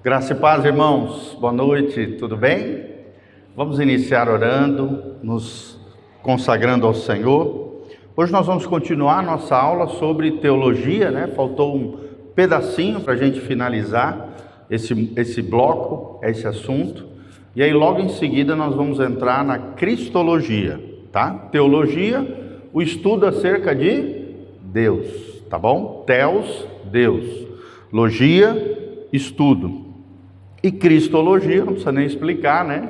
Graça e paz, irmãos. Boa noite, tudo bem? Vamos iniciar orando, nos consagrando ao Senhor. Hoje nós vamos continuar nossa aula sobre teologia, né? Faltou um pedacinho para a gente finalizar esse bloco, esse assunto. E aí logo em seguida nós vamos entrar na cristologia, tá? Teologia, o estudo acerca de Deus, tá bom? Theos, Deus. Logia, estudo. E cristologia, não precisa nem explicar, né?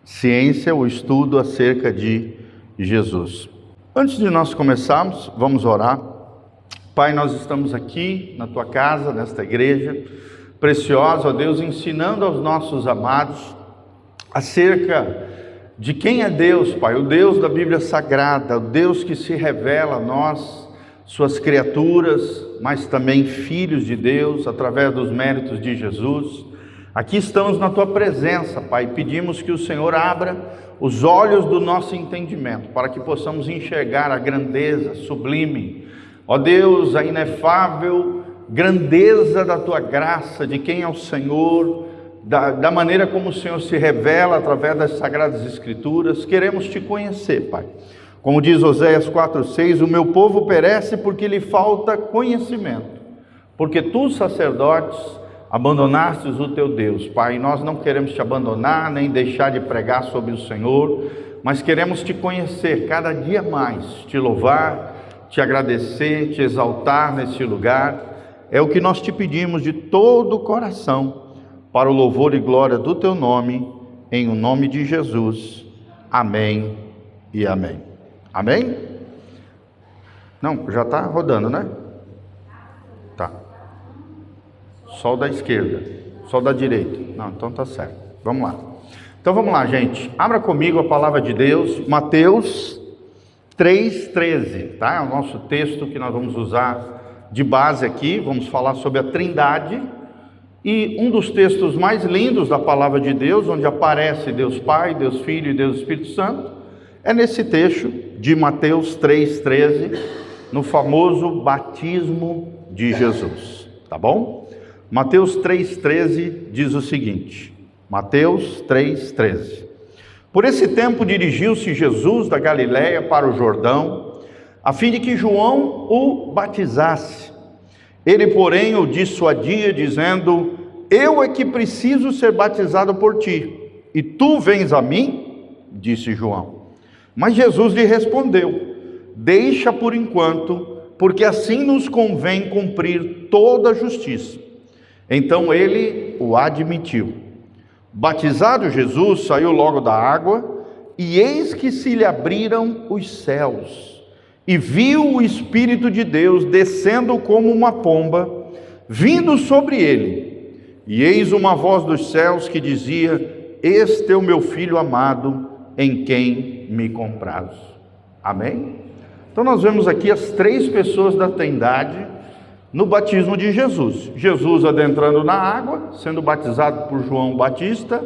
Ciência, o estudo acerca de Jesus. Antes de nós começarmos, vamos orar. Pai, nós estamos aqui na Tua casa, nesta igreja preciosa, ó Deus, ensinando aos nossos amados acerca de quem é Deus, Pai, o Deus da Bíblia Sagrada, o Deus que se revela a nós, Suas criaturas, mas também filhos de Deus, através dos méritos de Jesus. Aqui estamos na Tua presença, Pai, pedimos que o Senhor abra os olhos do nosso entendimento, para que possamos enxergar a grandeza sublime, ó Deus, a inefável grandeza da Tua graça, de quem é o Senhor, da maneira como o Senhor se revela através das Sagradas Escrituras. Queremos Te conhecer, Pai. Como diz Oséias 4:6, o meu povo perece porque lhe falta conhecimento, porque Tu, sacerdotes, abandonastes o Teu Deus. Pai, nós não queremos Te abandonar, nem deixar de pregar sobre o Senhor, mas queremos Te conhecer cada dia mais, Te louvar, Te agradecer, Te exaltar nesse lugar. É o que nós Te pedimos de todo o coração, para o louvor e glória do Teu nome, em o nome de Jesus. Amém e amém. Amém? Não, já está rodando, né? Tá. Só o da esquerda, só o da direita. Não, então tá certo. Vamos lá. Então vamos lá, gente. Abra comigo a palavra de Deus, Mateus 3:13, tá? É o nosso texto que nós vamos usar de base aqui. Vamos falar sobre a Trindade. E um dos textos mais lindos da palavra de Deus, onde aparece Deus Pai, Deus Filho e Deus Espírito Santo, é nesse texto de Mateus 3:13, no famoso batismo de Jesus, tá bom? Mateus 3:13 diz o seguinte, Mateus 3:13. Por esse tempo dirigiu-se Jesus da Galiléia para o Jordão, a fim de que João o batizasse. Ele, porém, o dissuadia, dizendo: eu é que preciso ser batizado por ti, e tu vens a mim? Disse João. Mas Jesus lhe respondeu: deixa por enquanto, porque assim nos convém cumprir toda a justiça. Então ele o admitiu. Batizado Jesus, saiu logo da água, e eis que se lhe abriram os céus, e viu o Espírito de Deus descendo como uma pomba, vindo sobre ele. E eis uma voz dos céus que dizia: este é o meu Filho amado, em quem me comprazo. Amém? Então nós vemos aqui as três pessoas da Trindade no batismo de Jesus. Jesus adentrando na água, sendo batizado por João Batista.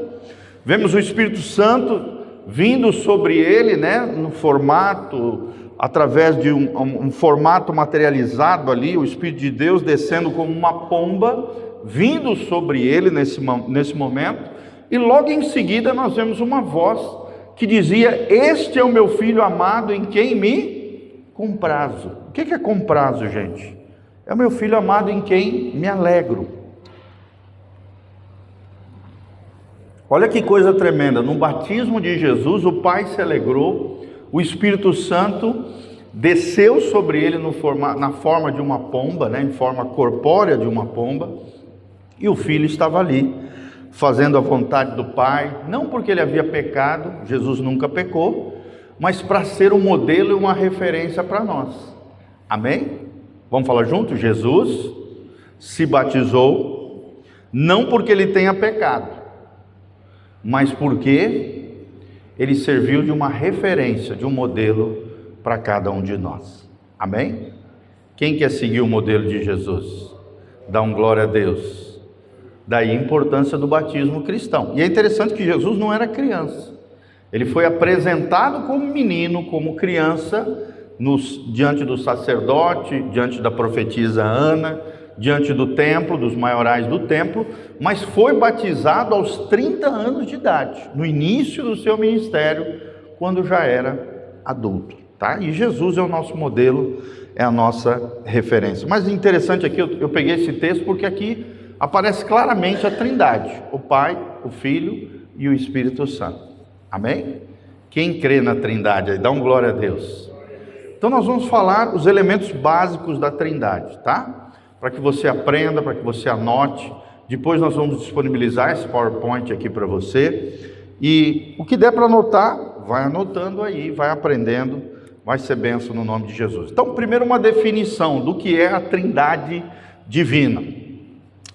Vemos o Espírito Santo vindo sobre ele, né, no formato, através de um formato materializado ali, o Espírito de Deus descendo como uma pomba, vindo sobre ele nesse momento. E logo em seguida nós vemos uma voz que dizia: este é o meu Filho amado, em quem me comprazo. O que é comprazo, gente? É o meu Filho amado em quem me alegro. Olha que coisa tremenda, no batismo de Jesus o Pai se alegrou, o Espírito Santo desceu sobre ele na forma de uma pomba, né, em forma corpórea de uma pomba, e o Filho estava ali, fazendo a vontade do Pai, não porque ele havia pecado, Jesus nunca pecou, mas para ser um modelo e uma referência para nós. Amém? Vamos falar junto? Jesus se batizou, não porque ele tenha pecado, mas porque ele serviu de uma referência, de um modelo para cada um de nós. Amém? Quem quer seguir o modelo de Jesus? Dá um glória a Deus. Daí a importância do batismo cristão. E é interessante que Jesus não era criança. Ele foi apresentado como menino, como criança, diante do sacerdote, diante da profetisa Ana, diante do templo, dos maiorais do templo, mas foi batizado aos 30 anos de idade, no início do seu ministério, quando já era adulto, tá? E Jesus é o nosso modelo, é a nossa referência. Mas interessante aqui, eu peguei esse texto porque aqui aparece claramente a Trindade, o Pai, o Filho e o Espírito Santo. Amém? Quem crê na Trindade aí, dá um glória a Deus. Então nós vamos falar os elementos básicos da Trindade, tá? Para que você aprenda, para que você anote. Depois nós vamos disponibilizar esse PowerPoint aqui para você. E o que der para anotar, vai anotando aí, vai aprendendo, vai ser bênção no nome de Jesus. Então, primeiro uma definição do que é a Trindade divina.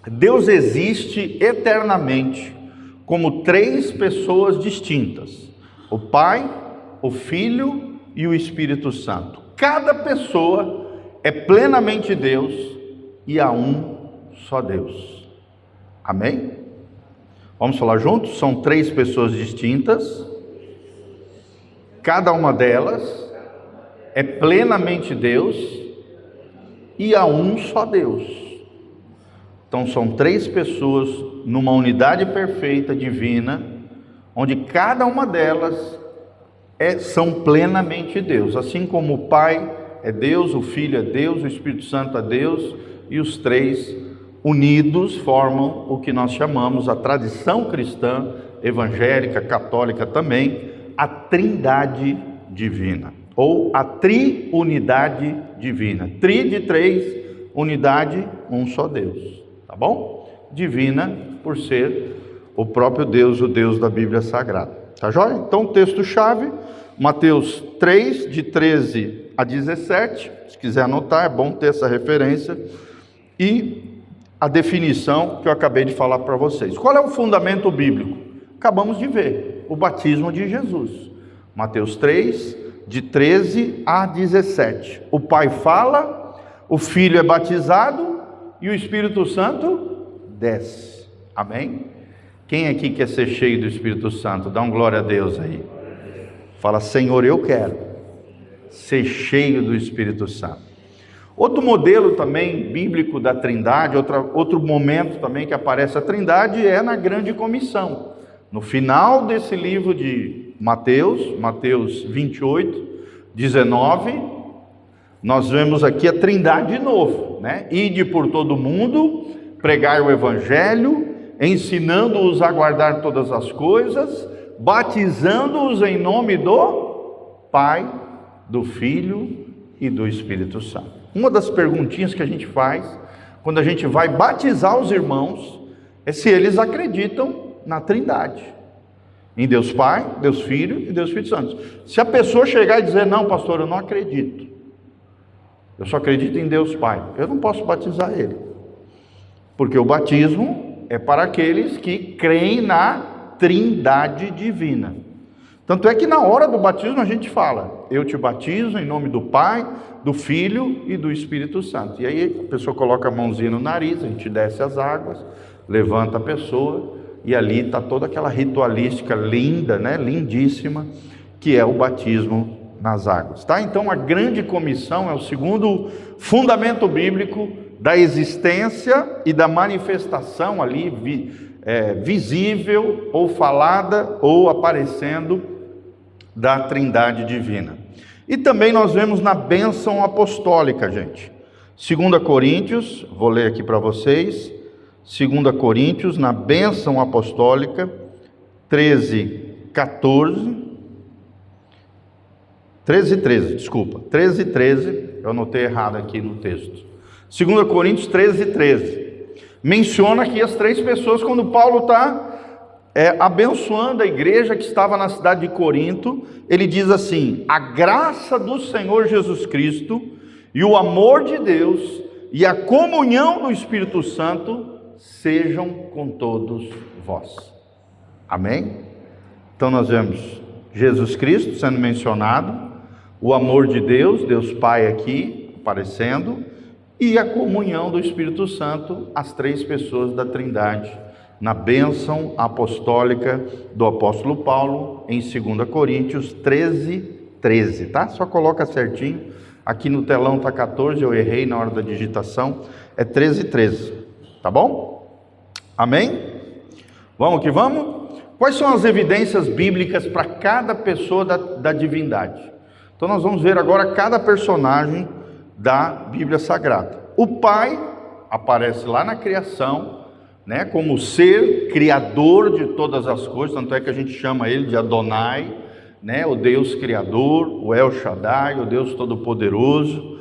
Deus existe eternamente como 3 pessoas distintas: o Pai, o Filho e o Espírito Santo. Cada pessoa é plenamente Deus e há um só Deus. Amém? Vamos falar juntos? São 3 pessoas distintas, cada uma delas é plenamente Deus e há um só Deus. Então são 3 pessoas numa unidade perfeita, divina, onde cada uma delas são plenamente Deus, assim como o Pai é Deus, o Filho é Deus, o Espírito Santo é Deus, e os 3 unidos formam o que nós chamamos, a tradição cristã, evangélica, católica também, a Trindade divina, ou a triunidade divina. Tri de 3, unidade, um só Deus, tá bom? Divina por ser o próprio Deus, o Deus da Bíblia Sagrada. Tá joia? Então, texto-chave, Mateus 3, de 13 a 17. Se quiser anotar, é bom ter essa referência. E a definição que eu acabei de falar para vocês. Qual é o fundamento bíblico? Acabamos de ver, o batismo de Jesus. Mateus 3, de 13 a 17. O Pai fala, o Filho é batizado e o Espírito Santo desce. Amém? Quem aqui quer ser cheio do Espírito Santo? Dá um glória a Deus aí. Fala: Senhor, eu quero ser cheio do Espírito Santo. Outro modelo também bíblico da Trindade, outro momento também que aparece a Trindade é na Grande Comissão. No final desse livro de Mateus 28, 19, nós vemos aqui a Trindade de novo, né? Ide por todo mundo, pregai o Evangelho, ensinando-os a guardar todas as coisas, batizando-os em nome do Pai, do Filho e do Espírito Santo. Uma das perguntinhas que a gente faz quando a gente vai batizar os irmãos é se eles acreditam na Trindade, em Deus Pai, Deus Filho e Deus Espírito Santo. Se a pessoa chegar e dizer: não, pastor, eu não acredito, eu só acredito em Deus Pai, eu não posso batizar ele, porque o batismo é para aqueles que creem na Trindade divina. Tanto é que na hora do batismo a gente fala: eu te batizo em nome do Pai, do Filho e do Espírito Santo. E aí a pessoa coloca a mãozinha no nariz, a gente desce as águas, levanta a pessoa, e ali está toda aquela ritualística linda, né? Lindíssima, que é o batismo nas águas, tá? Então a Grande Comissão é o segundo fundamento bíblico da existência e da manifestação ali visível, ou falada, ou aparecendo, da Trindade divina. E também nós vemos na bênção apostólica, gente. 2 Coríntios, vou ler aqui para vocês, 2 Coríntios, na bênção apostólica, 13 e 13, eu anotei errado aqui no texto. 2 Coríntios 13 e 13. Menciona aqui as 3 pessoas quando Paulo está abençoando a igreja que estava na cidade de Corinto. Ele diz assim: a graça do Senhor Jesus Cristo e o amor de Deus e a comunhão do Espírito Santo sejam com todos vós. Amém? Então nós vemos Jesus Cristo sendo mencionado, o amor de Deus, Deus Pai aqui aparecendo, e a comunhão do Espírito Santo, as 3 pessoas da Trindade, na bênção apostólica do apóstolo Paulo, em 2 Coríntios 13, tá? Só coloca certinho, aqui no telão está 14, eu errei na hora da digitação, é 13:13, tá bom? Amém? Vamos que vamos? Quais são as evidências bíblicas para cada pessoa da divindade? Então nós vamos ver agora cada personagem da Bíblia Sagrada. O Pai aparece lá na criação, né, como ser criador de todas as coisas, tanto é que a gente chama ele de Adonai, né, o Deus Criador, o El Shaddai, o Deus Todo-Poderoso.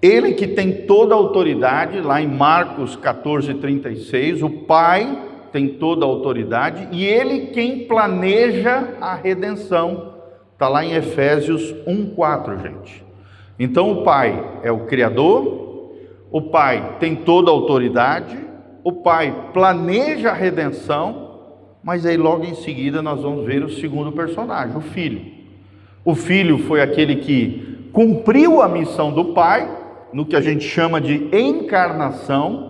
Ele que tem toda a autoridade, lá em Marcos 14:36, o Pai tem toda a autoridade e ele quem planeja a redenção. Está lá em Efésios 1:4, gente. Então o Pai é o Criador, o Pai tem toda a autoridade, o Pai planeja a redenção, mas aí logo em seguida nós vamos ver o segundo personagem, o Filho. O Filho foi aquele que cumpriu a missão do Pai, no que a gente chama de encarnação,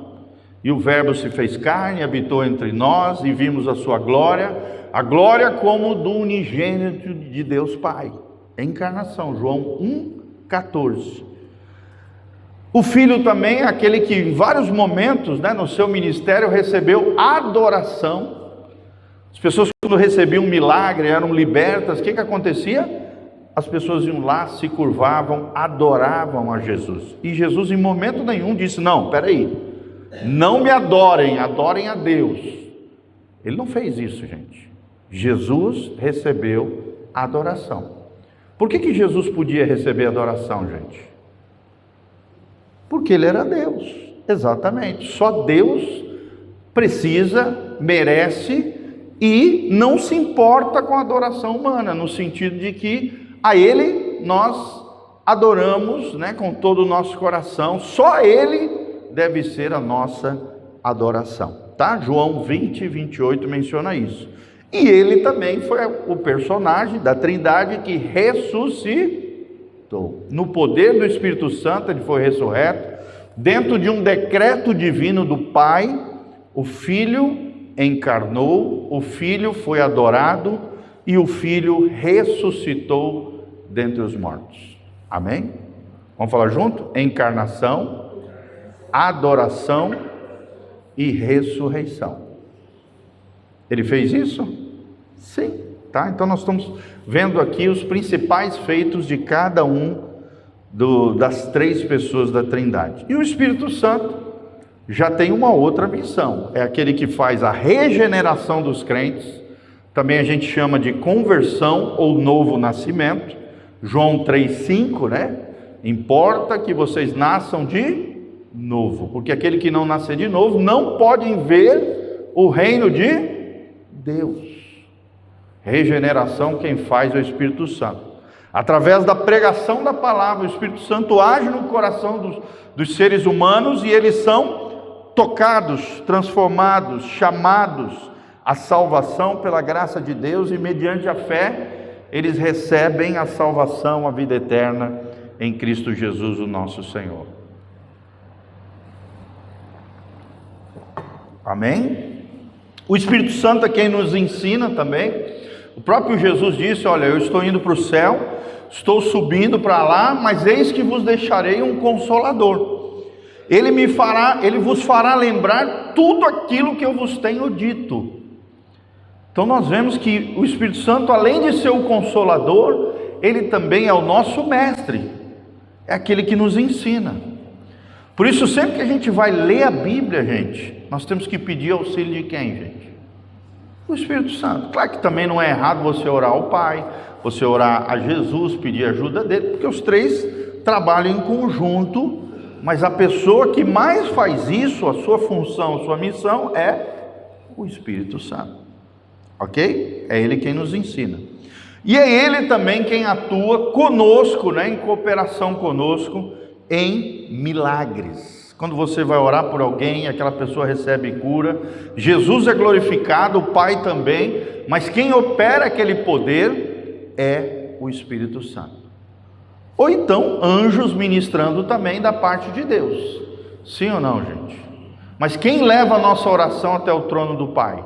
e o Verbo se fez carne, habitou entre nós e vimos a sua glória, a glória como do unigênito de Deus Pai. Encarnação, João 1:14. O Filho também é aquele que em vários momentos, né, no seu ministério recebeu adoração. As pessoas quando recebiam um milagre, eram libertas, o que acontecia? As pessoas iam lá, se curvavam, adoravam a Jesus. E Jesus em momento nenhum disse, não, peraí, não me adorem, adorem a Deus. Ele não fez isso, gente. Jesus recebeu adoração. Por que Jesus podia receber adoração, gente? Porque ele era Deus, exatamente. Só Deus precisa, merece e não se importa com a adoração humana, no sentido de que a ele nós adoramos, né, com todo o nosso coração, só ele deve ser a nossa adoração, tá? João 20:28 menciona isso. E ele também foi o personagem da Trindade que ressuscitou. No poder do Espírito Santo ele foi ressurreto, dentro de um decreto divino do Pai, o Filho encarnou, o Filho foi adorado e o Filho ressuscitou dentre os mortos. Amém? Vamos falar junto? Encarnação, adoração e ressurreição. Ele fez isso? Sim, tá? Então nós estamos vendo aqui os principais feitos de cada um das três pessoas da Trindade. E o Espírito Santo já tem uma outra missão, é aquele que faz a regeneração dos crentes, também a gente chama de conversão ou novo nascimento, João 3:5, né? Importa que vocês nasçam de novo, porque aquele que não nascer de novo não pode ver o reino de Deus. Regeneração quem faz é o Espírito Santo. Através da pregação da palavra, o Espírito Santo age no coração dos seres humanos e eles são tocados, transformados, chamados à salvação pela graça de Deus e mediante a fé eles recebem a salvação, a vida eterna em Cristo Jesus, o nosso Senhor. Amém? O Espírito Santo é quem nos ensina também. O próprio Jesus disse, olha, eu estou indo para o céu, estou subindo para lá, mas eis que vos deixarei um Consolador. Ele vos fará lembrar tudo aquilo que eu vos tenho dito. Então nós vemos que o Espírito Santo, além de ser o Consolador, ele também é o nosso mestre, é aquele que nos ensina. Por isso, sempre que a gente vai ler a Bíblia, gente, nós temos que pedir auxílio de quem, gente? O Espírito Santo. Claro que também não é errado você orar ao Pai, você orar a Jesus, pedir ajuda dele, porque os três trabalham em conjunto, mas a pessoa que mais faz isso, a sua função, a sua missão é o Espírito Santo. Ok? É ele quem nos ensina. E é ele também quem atua conosco, né, em cooperação conosco, em milagres. Quando você vai orar por alguém, aquela pessoa recebe cura, Jesus é glorificado, o Pai também, mas quem opera aquele poder é o Espírito Santo. Ou então, anjos ministrando também da parte de Deus. Sim ou não, gente? Mas quem leva a nossa oração até o trono do Pai?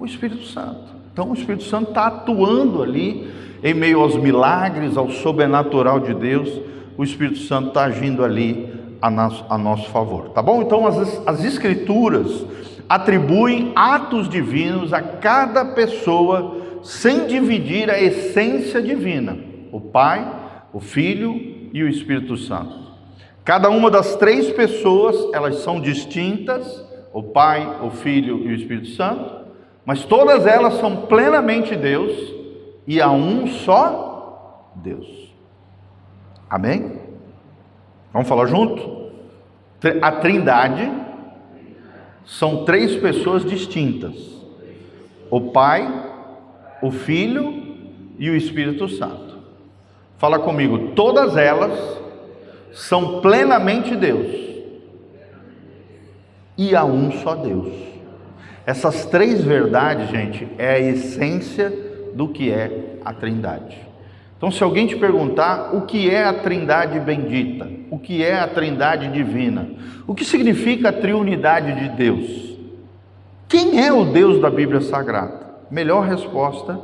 O Espírito Santo. Então o Espírito Santo está atuando ali, em meio aos milagres, ao sobrenatural de Deus, o Espírito Santo está agindo ali a nosso favor, tá bom? Então as Escrituras atribuem atos divinos a cada pessoa sem dividir a essência divina, o Pai, o Filho e o Espírito Santo. Cada uma das três pessoas, elas são distintas, o Pai, o Filho e o Espírito Santo, mas todas elas são plenamente Deus e há um só Deus. Amém? Vamos falar junto? A Trindade são três pessoas distintas: o Pai, o Filho e o Espírito Santo. Fala comigo, todas elas são plenamente Deus e há um só Deus. Essas três verdades, gente, é a essência do que é a Trindade. Então, se alguém te perguntar o que é a Trindade bendita, o que é a Trindade divina, o que significa a triunidade de Deus, quem é o Deus da Bíblia Sagrada? Melhor resposta: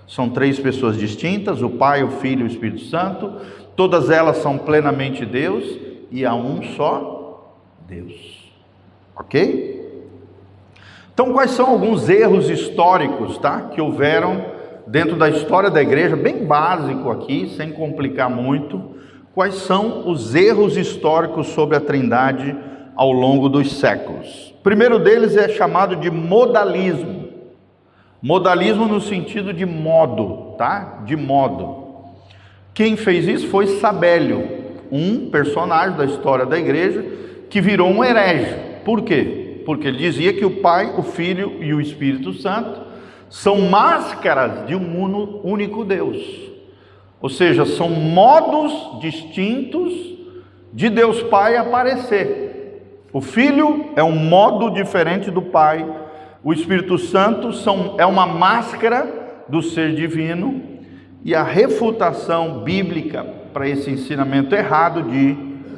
são três pessoas distintas, o Pai, o Filho e o Espírito Santo, todas elas são plenamente Deus e há um só Deus. Ok? Então, quais são alguns erros históricos, tá, que houveram dentro da história da igreja, bem básico aqui, sem complicar muito? Quais são os erros históricos sobre a Trindade ao longo dos séculos? O primeiro deles é chamado de modalismo. Modalismo no sentido de modo, tá? De modo. Quem fez isso foi Sabélio, um personagem da história da igreja que virou um herege. Por quê? Porque ele dizia que o Pai, o Filho e o Espírito Santo são máscaras de um único Deus. Ou seja, são modos distintos de Deus Pai aparecer. O Filho é um modo diferente do Pai. O Espírito Santo é uma máscara do ser divino. E a refutação bíblica para esse ensinamento errado de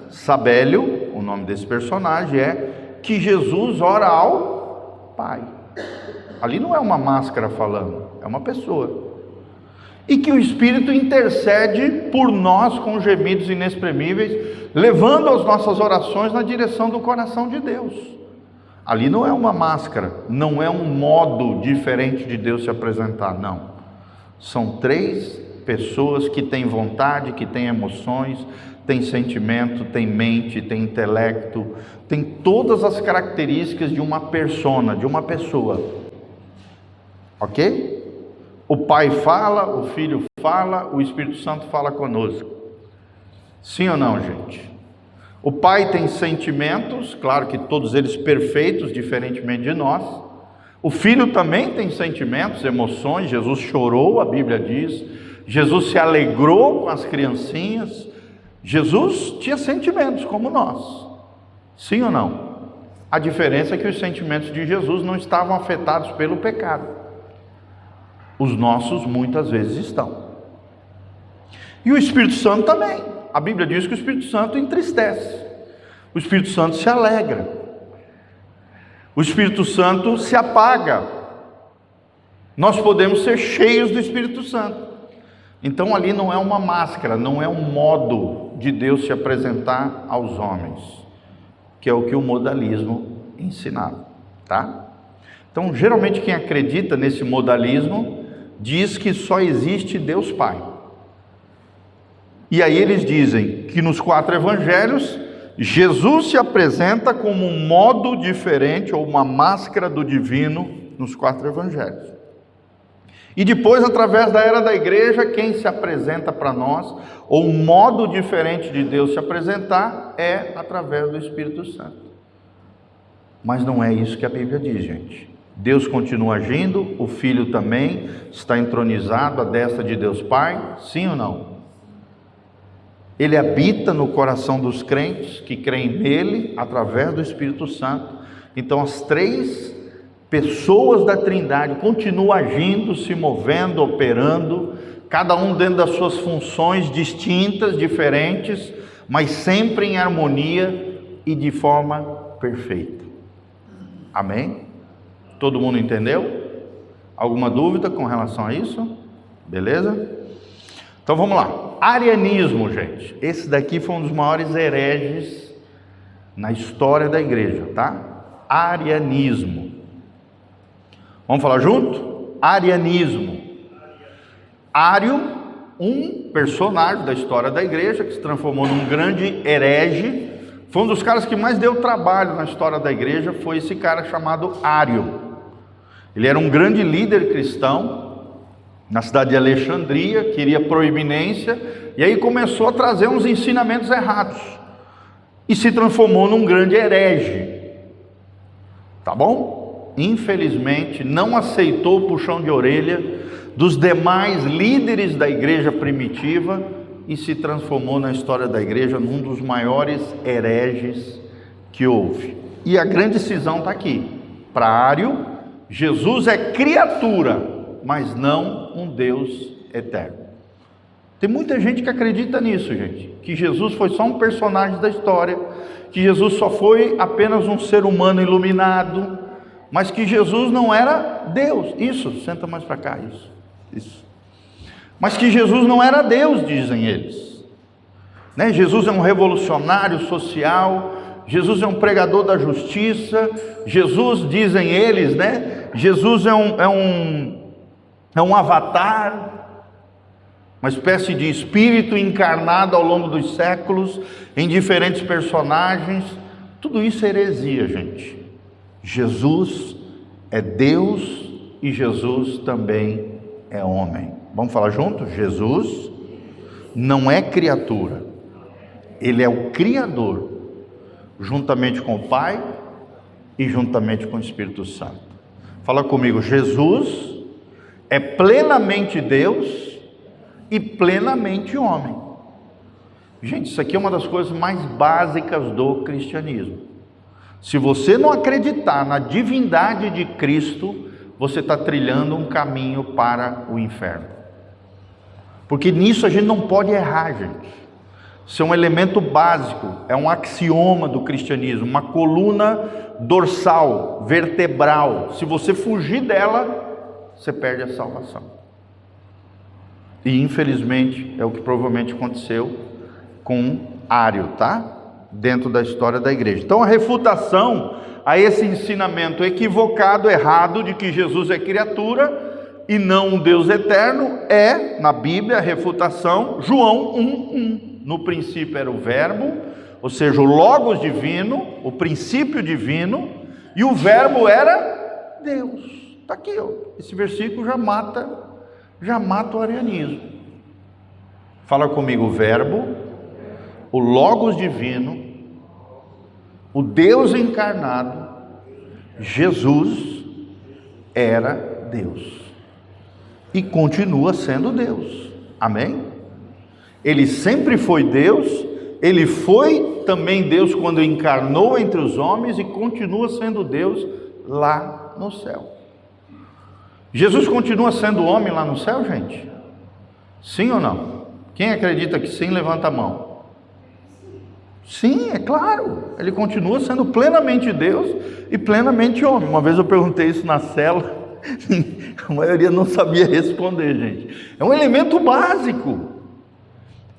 Sabélio, o nome desse personagem, é que Jesus ora ao Pai. Ali não é uma máscara falando, é uma pessoa. E que o Espírito intercede por nós com gemidos inexprimíveis, levando as nossas orações na direção do coração de Deus. Ali não é uma máscara, não é um modo diferente de Deus se apresentar, não. São três pessoas que têm vontade, que têm emoções, têm sentimento, têm mente, têm intelecto, têm todas as características de uma persona, de uma pessoa. Ok? O Pai fala, o Filho fala, o Espírito Santo fala conosco. Sim ou não, gente? O Pai tem sentimentos, claro que todos eles perfeitos, diferentemente de nós. O Filho também tem sentimentos, emoções. Jesus chorou, a Bíblia diz. Jesus se alegrou com as criancinhas. Jesus tinha sentimentos como nós. Sim ou não? A diferença é que os sentimentos de Jesus não estavam afetados pelo pecado. Os nossos muitas vezes estão. E o Espírito Santo também. A Bíblia diz que o Espírito Santo entristece. O Espírito Santo se alegra. O Espírito Santo se apaga. Nós podemos ser cheios do Espírito Santo. Então ali não é uma máscara, não é um modo de Deus se apresentar aos homens, que é o que o modalismo ensinava, tá? Então geralmente quem acredita nesse modalismo diz que só existe Deus Pai. E aí eles dizem que nos 4 evangelhos Jesus se apresenta como um modo diferente ou uma máscara do divino nos 4 evangelhos. E depois, através da era da igreja, quem se apresenta para nós, ou um modo diferente de Deus se apresentar, é através do Espírito Santo. Mas não é isso que a Bíblia diz, gente. Deus continua agindo, o Filho também está entronizado à destra de Deus Pai, sim ou não? Ele habita no coração dos crentes que creem nele através do Espírito Santo. Então as 3 pessoas da Trindade continuam agindo, se movendo, operando, cada um dentro das suas funções distintas, diferentes, mas sempre em harmonia e de forma perfeita. Amém? Todo mundo entendeu? Alguma dúvida com relação a isso? Beleza? Então vamos lá. Arianismo, gente. Esse daqui foi um dos maiores hereges na história da igreja, tá? Arianismo. Vamos falar junto? Arianismo. Ário, um personagem da história da igreja que se transformou num grande herege. Foi um dos caras que mais deu trabalho na história da igreja, foi esse cara chamado Ário. Ele era um grande líder cristão na cidade de Alexandria, queria proeminência, e aí começou a trazer uns ensinamentos errados, e se transformou num grande herege, tá bom? Infelizmente, não aceitou o puxão de orelha dos demais líderes da igreja primitiva, e se transformou na história da igreja num dos maiores hereges que houve. E a grande cisão está aqui. Para Ário, Jesus é criatura, mas não um Deus eterno. Tem muita gente que acredita nisso, gente, que Jesus foi só um personagem da história, que Jesus só foi apenas um ser humano iluminado, mas que Jesus não era Deus. Isso, senta mais para cá, isso. Mas que Jesus não era Deus, dizem eles, né? Jesus é um revolucionário social, Jesus é um pregador da justiça, Jesus, dizem eles, né? Jesus é um avatar, uma espécie de espírito encarnado ao longo dos séculos, em diferentes personagens. Tudo isso é heresia, gente. Jesus é Deus e Jesus também é homem. Vamos falar junto? Jesus não é criatura, Ele é o Criador, juntamente com o Pai e juntamente com o Espírito Santo. Fala comigo, Jesus é plenamente Deus e plenamente homem. Gente, isso aqui é uma das coisas mais básicas do cristianismo. Se você não acreditar na divindade de Cristo, você está trilhando um caminho para o inferno. Porque nisso a gente não pode errar, gente. Isso é um elemento básico, é um axioma do cristianismo, uma coluna dorsal, vertebral. Se você fugir dela, você perde a salvação. E infelizmente é o que provavelmente aconteceu com Ário, tá? Dentro da história da igreja. Então a refutação a esse ensinamento equivocado, errado, de que Jesus é criatura e não um Deus eterno, é, na Bíblia, a refutação, João 1:1. No princípio era o verbo, ou seja, o logos divino, o princípio divino, e o verbo era Deus. Está aqui, ó. Esse versículo já mata o arianismo. Fala comigo, o verbo, o logos divino, o Deus encarnado, Jesus era Deus e continua sendo Deus. Amém? Ele sempre foi Deus, ele foi também Deus quando encarnou entre os homens e continua sendo Deus lá no céu. Jesus continua sendo homem lá no céu, gente? Sim ou não? Quem acredita que sim, levanta a mão. Sim, é claro, ele continua sendo plenamente Deus e plenamente homem. Uma vez eu perguntei isso na cela, a maioria não sabia responder, gente. É um elemento básico.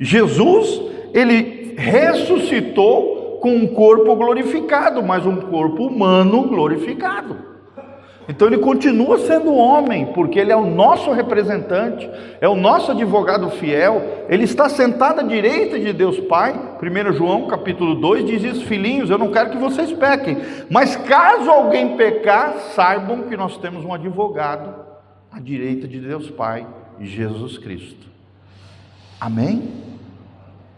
Jesus, ele ressuscitou com um corpo glorificado, mas um corpo humano glorificado. Então ele continua sendo homem, porque ele é o nosso representante, é o nosso advogado fiel, ele está sentado à direita de Deus Pai. 1 João capítulo 2 diz isso: filhinhos, eu não quero que vocês pequem, mas caso alguém pecar, saibam que nós temos um advogado à direita de Deus Pai, Jesus Cristo. Amém?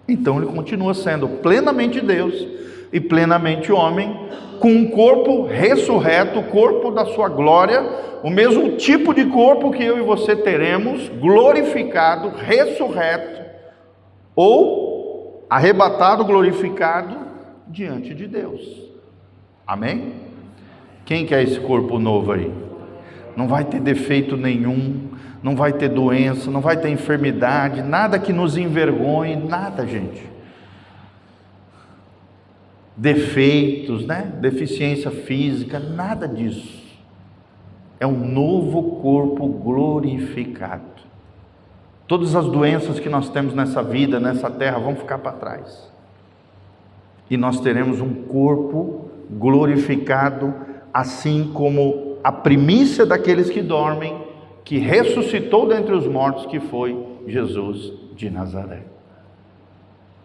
Então ele continua sendo plenamente Deus e plenamente homem, com um corpo ressurreto, o corpo da sua glória, o mesmo tipo de corpo que eu e você teremos, glorificado, ressurreto, ou arrebatado, glorificado, diante de Deus. Amém? Quem quer esse corpo novo aí? Não vai ter defeito nenhum, não vai ter doença, não vai ter enfermidade, nada que nos envergonhe, nada, gente. Defeitos, né? Deficiência física, nada disso. É um novo corpo glorificado. Todas as doenças que nós temos nessa vida, nessa terra, vão ficar para trás. e nós teremos um corpo glorificado, assim como a primícia daqueles que dormem, que ressuscitou dentre os mortos, que foi Jesus de Nazaré.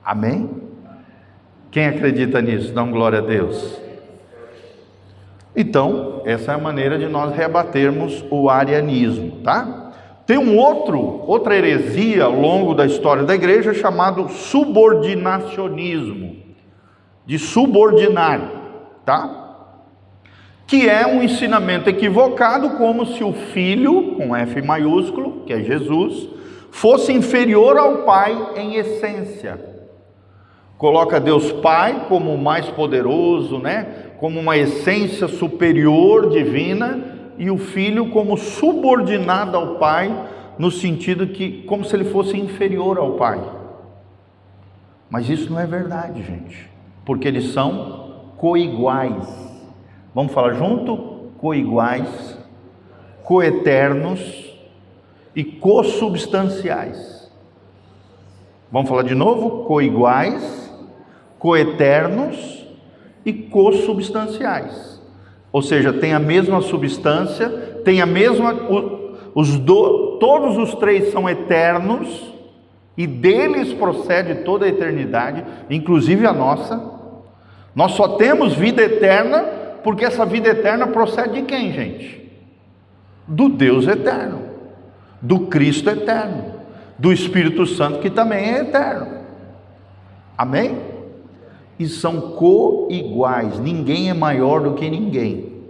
Amém? Quem acredita nisso? Dá glória a Deus. Então, essa é a maneira de nós rebatermos o arianismo, tá? Tem outra heresia ao longo da história da igreja chamado subordinacionismo, de subordinar, tá? Que é um ensinamento equivocado, como se o Filho, com F maiúsculo, que é Jesus, fosse inferior ao Pai em essência. Coloca Deus Pai como o mais poderoso, né? Como uma essência superior divina, e o Filho como subordinado ao Pai, no sentido que, como se ele fosse inferior ao Pai. Mas isso não é verdade, gente, porque eles são coiguais. Vamos falar junto? Coiguais, coeternos e cossubstanciais. Vamos falar de novo? Coiguais, coeternos e cossubstanciais. Ou seja, tem a mesma substância, tem a mesma... todos os três são eternos, e deles procede toda a eternidade, inclusive a nossa. Nós só temos vida eterna, porque essa vida eterna procede de quem, gente? Do Deus eterno, do Cristo eterno, do Espírito Santo, que também é eterno. Amém? E são coiguais, ninguém é maior do que ninguém.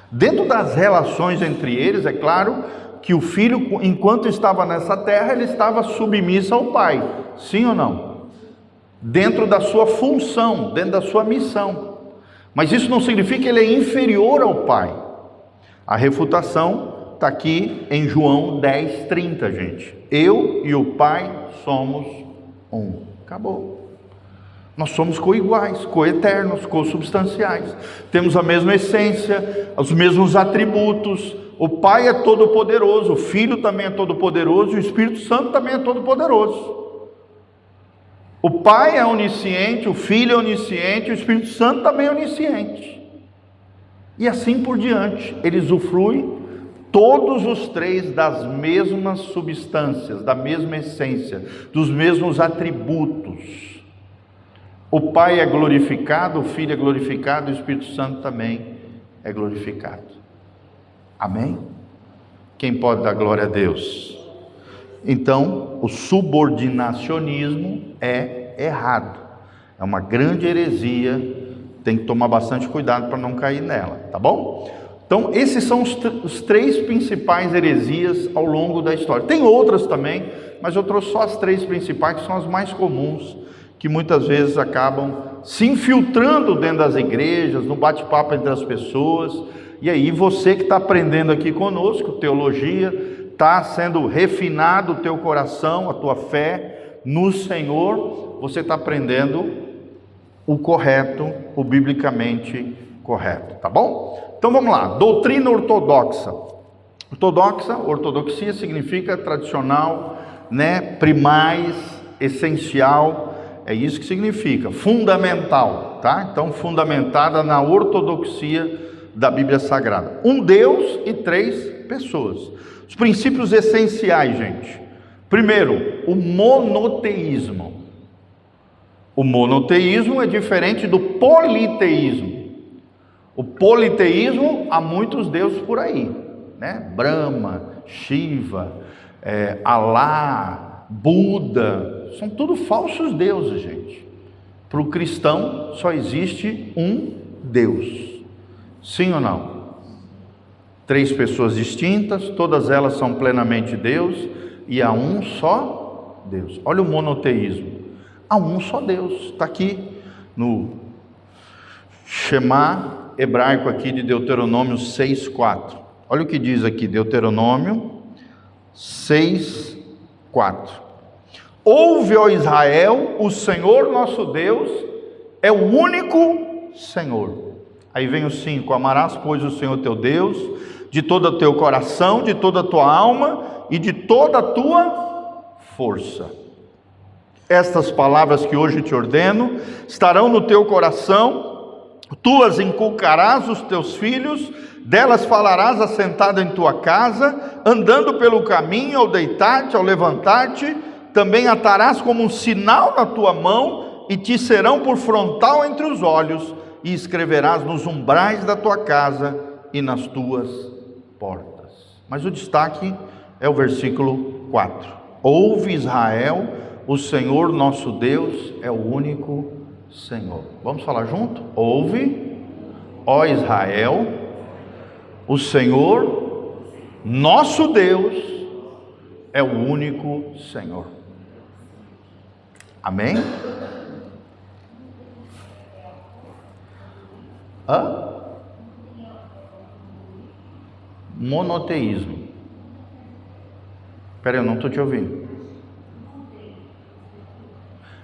Dentro das relações entre eles, é claro que o Filho, enquanto estava nessa terra, ele estava submisso ao Pai, sim ou não? Dentro da sua função, dentro da sua missão. Mas isso não significa que ele é inferior ao Pai. A refutação está aqui em João 10:30, gente. Eu e o Pai somos um. Acabou. Nós somos coiguais, coeternos, consubstanciais. Temos a mesma essência, os mesmos atributos. O Pai é todo-poderoso, o Filho também é todo-poderoso, e o Espírito Santo também é todo-poderoso. O Pai é onisciente, o Filho é onisciente, o Espírito Santo também é onisciente. E assim por diante, ele usufrui todos os três das mesmas substâncias, da mesma essência, dos mesmos atributos. O Pai é glorificado, o Filho é glorificado, o Espírito Santo também é glorificado. Amém? Quem pode dar glória a Deus? Então, o subordinacionismo é errado. É uma grande heresia, tem que tomar bastante cuidado para não cair nela, tá bom? Então, esses são os três principais heresias ao longo da história. Tem outras também, mas eu trouxe só as três principais, que são as mais comuns, que muitas vezes acabam se infiltrando dentro das igrejas, no bate-papo entre as pessoas. E aí você que está aprendendo aqui conosco, teologia, está sendo refinado o teu coração, a tua fé no Senhor, você está aprendendo o correto, o biblicamente correto, tá bom? Então vamos lá, doutrina ortodoxa. Ortodoxia significa tradicional, né, primaz, essencial. É isso que significa, fundamental, tá? Então, fundamentada na ortodoxia da Bíblia Sagrada. Um Deus e três pessoas. Os princípios essenciais, gente. Primeiro, o monoteísmo. O monoteísmo é diferente do politeísmo. O politeísmo, há muitos deuses por aí, né? Brahma, Shiva, Alá, Buda, são tudo falsos deuses, gente. Para o cristão só existe um Deus. Sim ou não? Três pessoas distintas, todas elas são plenamente Deus, e há um só Deus. Olha o monoteísmo. Há um só Deus. Está aqui no Shema hebraico aqui de Deuteronômio 6:4. Olha o que diz aqui, Deuteronômio 6:4. Ouve, ó Israel, o Senhor nosso Deus é o único Senhor. Aí vem o 5, amarás, pois, o Senhor teu Deus, de todo o teu coração, de toda a tua alma e de toda a tua força. Estas palavras que hoje te ordeno estarão no teu coração, tu as inculcarás aos teus filhos, delas falarás assentado em tua casa, andando pelo caminho, ao deitar-te, ao levantar-te, também atarás como um sinal na tua mão, e te serão por frontal entre os olhos, e escreverás nos umbrais da tua casa e nas tuas portas. Mas o destaque é o versículo 4. Ouve, Israel, o Senhor nosso Deus é o único Senhor. Vamos falar junto? Ouve, ó Israel, o Senhor nosso Deus é o único Senhor. Amém? Monoteísmo. Espera aí, eu não estou te ouvindo.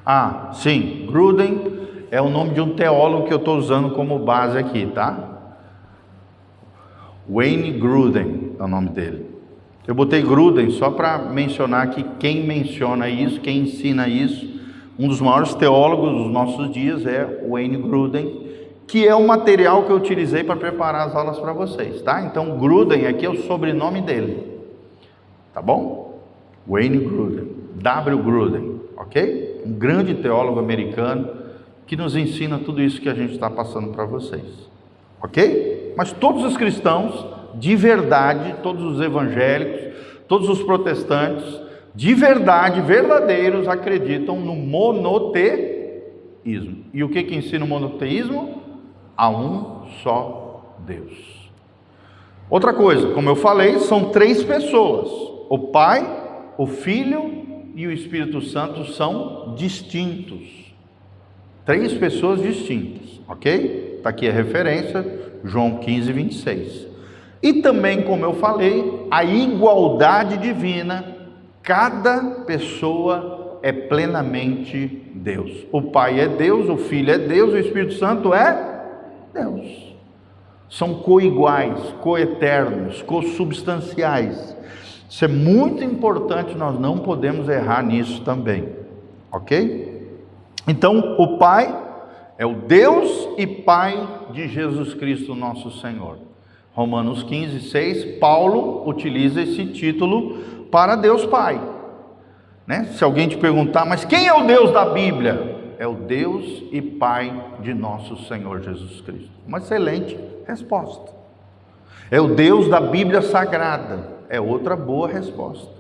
Ah, sim, Gruden é o nome de um teólogo que eu estou usando como base aqui, tá? Wayne Gruden é o nome dele. Eu botei Gruden só para mencionar que quem menciona isso, quem ensina isso, um dos maiores teólogos dos nossos dias é Wayne Gruden, que é o material que eu utilizei para preparar as aulas para vocês, tá? Então Gruden aqui é o sobrenome dele, tá bom? Wayne Gruden, W. Gruden, ok? Um grande teólogo americano que nos ensina tudo isso que a gente está passando para vocês, ok? Mas todos os cristãos de verdade, todos os evangélicos, todos os protestantes de verdade, verdadeiros, acreditam no monoteísmo. E o que ensina o monoteísmo? A um só Deus. Outra coisa, como eu falei, são três pessoas: o Pai, o Filho e o Espírito Santo são distintos. Três pessoas distintas, ok? Está aqui a referência, João 15, 26. E também, como eu falei, a igualdade divina. Cada pessoa é plenamente Deus. O Pai é Deus, o Filho é Deus, o Espírito Santo é Deus. São coiguais, coeternos, consubstanciais. Isso é muito importante, nós não podemos errar nisso também, ok? Então, o Pai é o Deus e Pai de Jesus Cristo, nosso Senhor. Romanos 15, 6, Paulo utiliza esse título para Deus Pai, né? Se alguém te perguntar, mas quem é o Deus da Bíblia? É o Deus e Pai de nosso Senhor Jesus Cristo. Uma excelente resposta. É o Deus da Bíblia Sagrada. É outra boa resposta.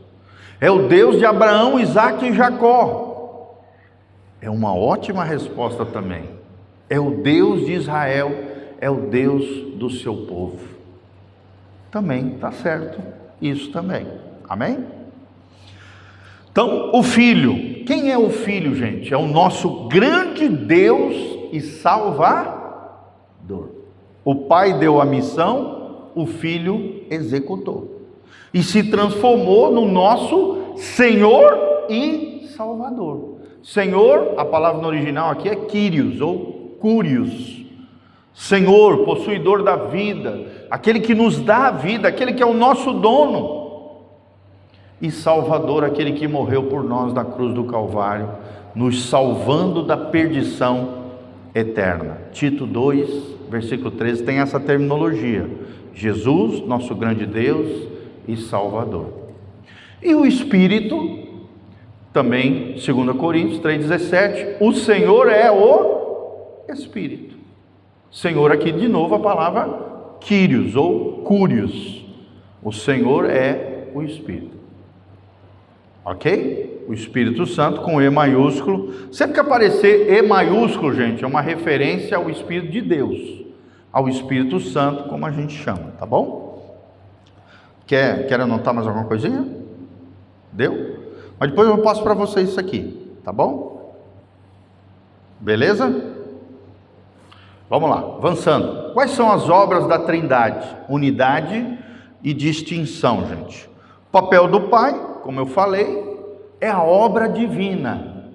É o Deus de Abraão, Isaque e Jacó. É uma ótima resposta também. É o Deus de Israel. É o Deus do seu povo. Também está certo. Isso também. Amém? Então, o Filho. Quem é o Filho, gente? É o nosso grande Deus e Salvador. O Pai deu a missão, o Filho executou. E se transformou no nosso Senhor e Salvador. Senhor, a palavra no original aqui é Kyrios ou Curios. Senhor, possuidor da vida, aquele que nos dá a vida, aquele que é o nosso dono. E Salvador, aquele que morreu por nós na cruz do Calvário, nos salvando da perdição eterna. Tito 2, versículo 13, tem essa terminologia: Jesus, nosso grande Deus e Salvador. E o Espírito, também, 2 Coríntios 3,17, o Senhor é o Espírito. Senhor, aqui de novo a palavra Kyrios ou Curios. O Senhor é o Espírito. Ok? O Espírito Santo com E maiúsculo. Sempre que aparecer E maiúsculo, gente, é uma referência ao Espírito de Deus, ao Espírito Santo, como a gente chama, tá bom? Quer anotar mais alguma coisinha? Deu? Mas depois eu passo para vocês isso aqui, tá bom? Beleza? Vamos lá, avançando. Quais são as obras da Trindade? Unidade e distinção, gente. O papel do Pai, como eu falei, é a obra divina.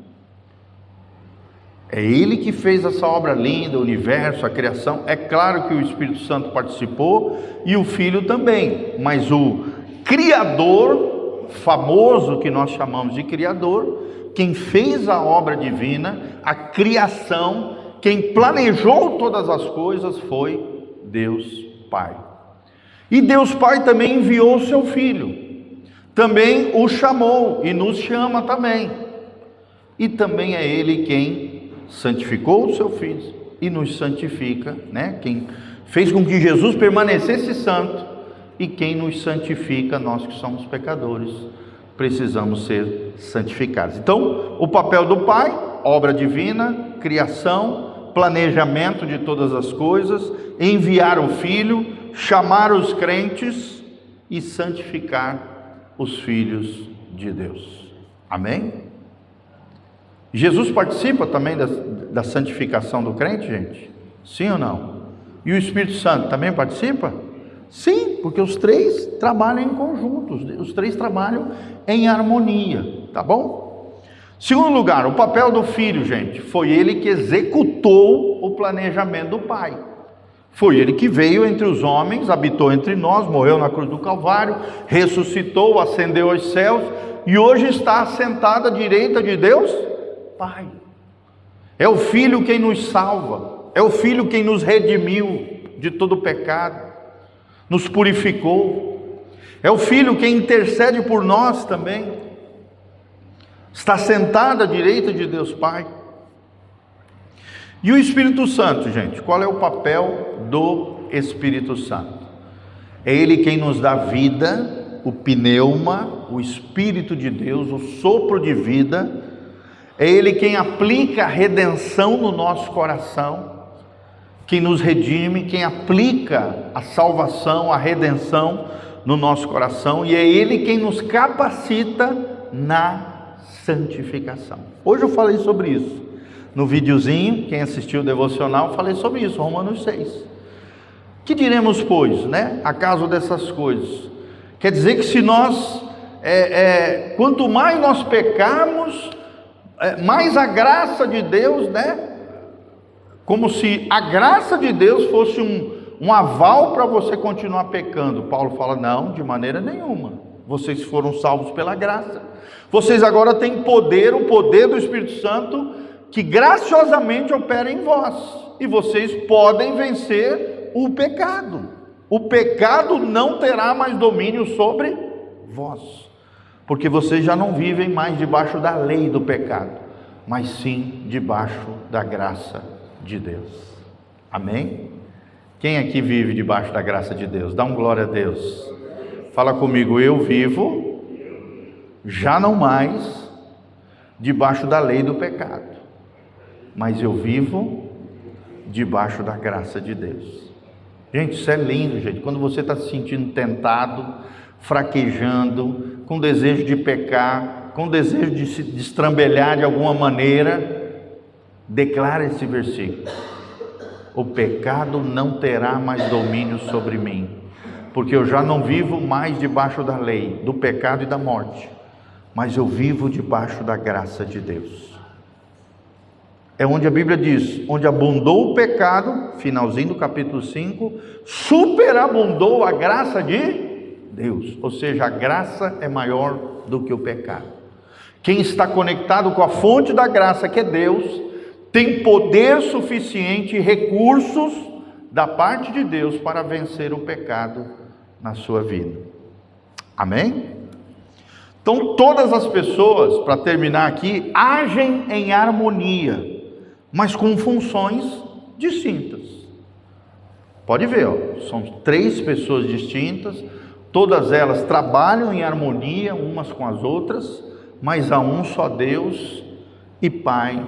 É Ele que fez essa obra linda, o universo, a criação. É claro que o Espírito Santo participou e o Filho também, mas o Criador, famoso que nós chamamos de Criador, quem fez a obra divina, a criação, quem planejou todas as coisas foi Deus Pai. E Deus Pai também enviou o seu Filho, também o chamou e nos chama também. E também é Ele quem santificou o seu Filho e nos santifica, né? Quem fez com que Jesus permanecesse santo e quem nos santifica, nós que somos pecadores, precisamos ser santificados. Então, o papel do Pai, obra divina, criação, planejamento de todas as coisas, enviar o Filho, chamar os crentes e santificar os filhos de Deus. Amém? Jesus participa também da santificação do crente, gente? Sim ou não? E o Espírito Santo também participa? Sim, porque os três trabalham em conjunto, os três trabalham em harmonia, tá bom? Segundo lugar, o papel do Filho, gente, foi Ele que executou o planejamento do Pai. Foi Ele que veio entre os homens, habitou entre nós, morreu na cruz do Calvário, ressuscitou, ascendeu aos céus e hoje está assentado à direita de Deus Pai. É o Filho quem nos salva, é o Filho quem nos redimiu de todo pecado, nos purificou. É o Filho quem intercede por nós também. Está sentado à direita de Deus Pai. E o Espírito Santo, gente, qual é o papel do Espírito Santo? É Ele quem nos dá vida, o pneuma, o Espírito de Deus, o sopro de vida. É Ele quem aplica a redenção no nosso coração, quem nos redime, quem aplica a salvação, a redenção no nosso coração, e é Ele quem nos capacita na santificação. Hoje eu falei sobre isso. No videozinho, quem assistiu o devocional, falei sobre isso, Romanos 6. Que diremos, pois, né? Acaso dessas coisas? Quer dizer que se nós, quanto mais nós pecarmos, mais a graça de Deus, né? Como se a graça de Deus fosse um aval para você continuar pecando. Paulo fala, não, de maneira nenhuma. Vocês foram salvos pela graça. Vocês agora têm poder, o poder do Espírito Santo, que graciosamente opera em vós. E vocês podem vencer o pecado. O pecado não terá mais domínio sobre vós. Porque vocês já não vivem mais debaixo da lei do pecado, mas sim debaixo da graça de Deus. Amém? Quem aqui vive debaixo da graça de Deus? Dá um glória a Deus. Fala comigo, eu vivo, já não mais debaixo da lei do pecado, mas eu vivo debaixo da graça de Deus. Gente, isso é lindo, gente. Quando você está se sentindo tentado, fraquejando, com desejo de pecar, com desejo de se destrambelhar de alguma maneira, declara esse versículo: o pecado não terá mais domínio sobre mim, porque eu já não vivo mais debaixo da lei, do pecado e da morte, mas eu vivo debaixo da graça de Deus. É onde a Bíblia diz, onde abundou o pecado, finalzinho do capítulo 5, superabundou a graça de Deus, ou seja, a graça é maior do que o pecado. Quem está conectado com a fonte da graça, que é Deus, tem poder suficiente e recursos da parte de Deus para vencer o pecado na sua vida. Amém? Então todas as pessoas, para terminar aqui, agem em harmonia, mas com funções distintas. Pode ver, ó, são 3 pessoas distintas, todas elas trabalham em harmonia umas com as outras, mas há um só Deus e Pai,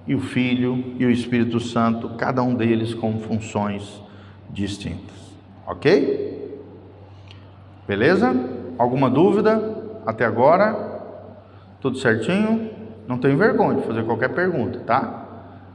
e o Filho e o Espírito Santo, cada um deles com funções distintas. Ok? Beleza? Alguma dúvida até agora? Tudo certinho? Não tenho vergonha de fazer qualquer pergunta, tá?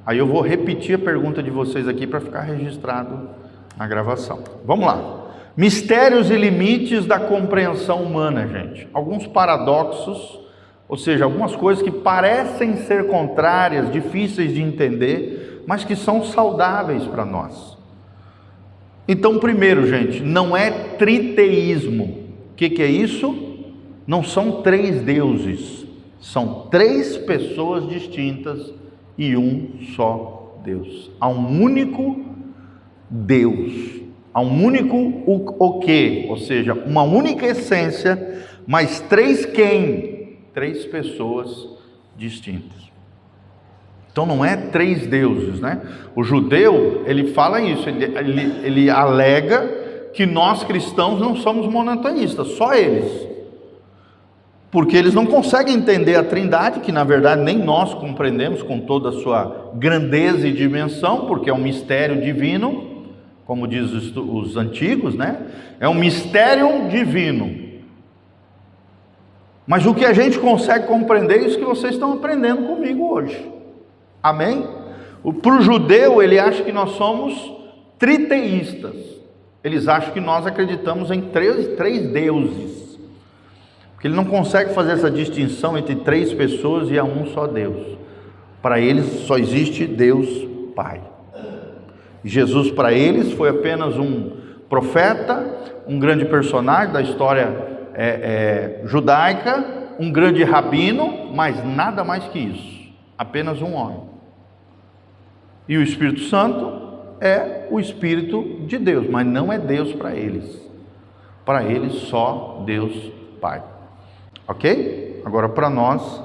Aí eu vou repetir a pergunta de vocês aqui para ficar registrado na gravação. Vamos lá. Mistérios e limites da compreensão humana, gente. Alguns paradoxos, ou seja, algumas coisas que parecem ser contrárias, difíceis de entender, mas que são saudáveis para nós. Então, primeiro, gente, não é triteísmo. O que é isso? Não são 3 deuses, São três pessoas distintas e um só Deus. Há um único Deus. Há um único o quê? Ou seja, uma única essência, mas três quem? Três pessoas distintas. Então não é três deuses, né? O judeu, ele fala isso, ele alega que nós cristãos não somos monoteístas, só eles. Porque eles não conseguem entender a Trindade, que na verdade nem nós compreendemos com toda a sua grandeza e dimensão, porque é um mistério divino, como diz os antigos, né? É um mistério divino. Mas o que a gente consegue compreender é isso que vocês estão aprendendo comigo hoje. Amém? Para o judeu, ele acha que nós somos triteístas. Eles acham que nós acreditamos em três deuses. Porque ele não consegue fazer essa distinção entre três pessoas e há um só Deus. Para eles só existe Deus Pai. Jesus para eles foi apenas um profeta, um grande personagem da história judaica, um grande rabino, mas nada mais que isso, apenas um homem. E o Espírito Santo é o Espírito de Deus, mas não é Deus para eles só Deus Pai, ok? Agora para nós,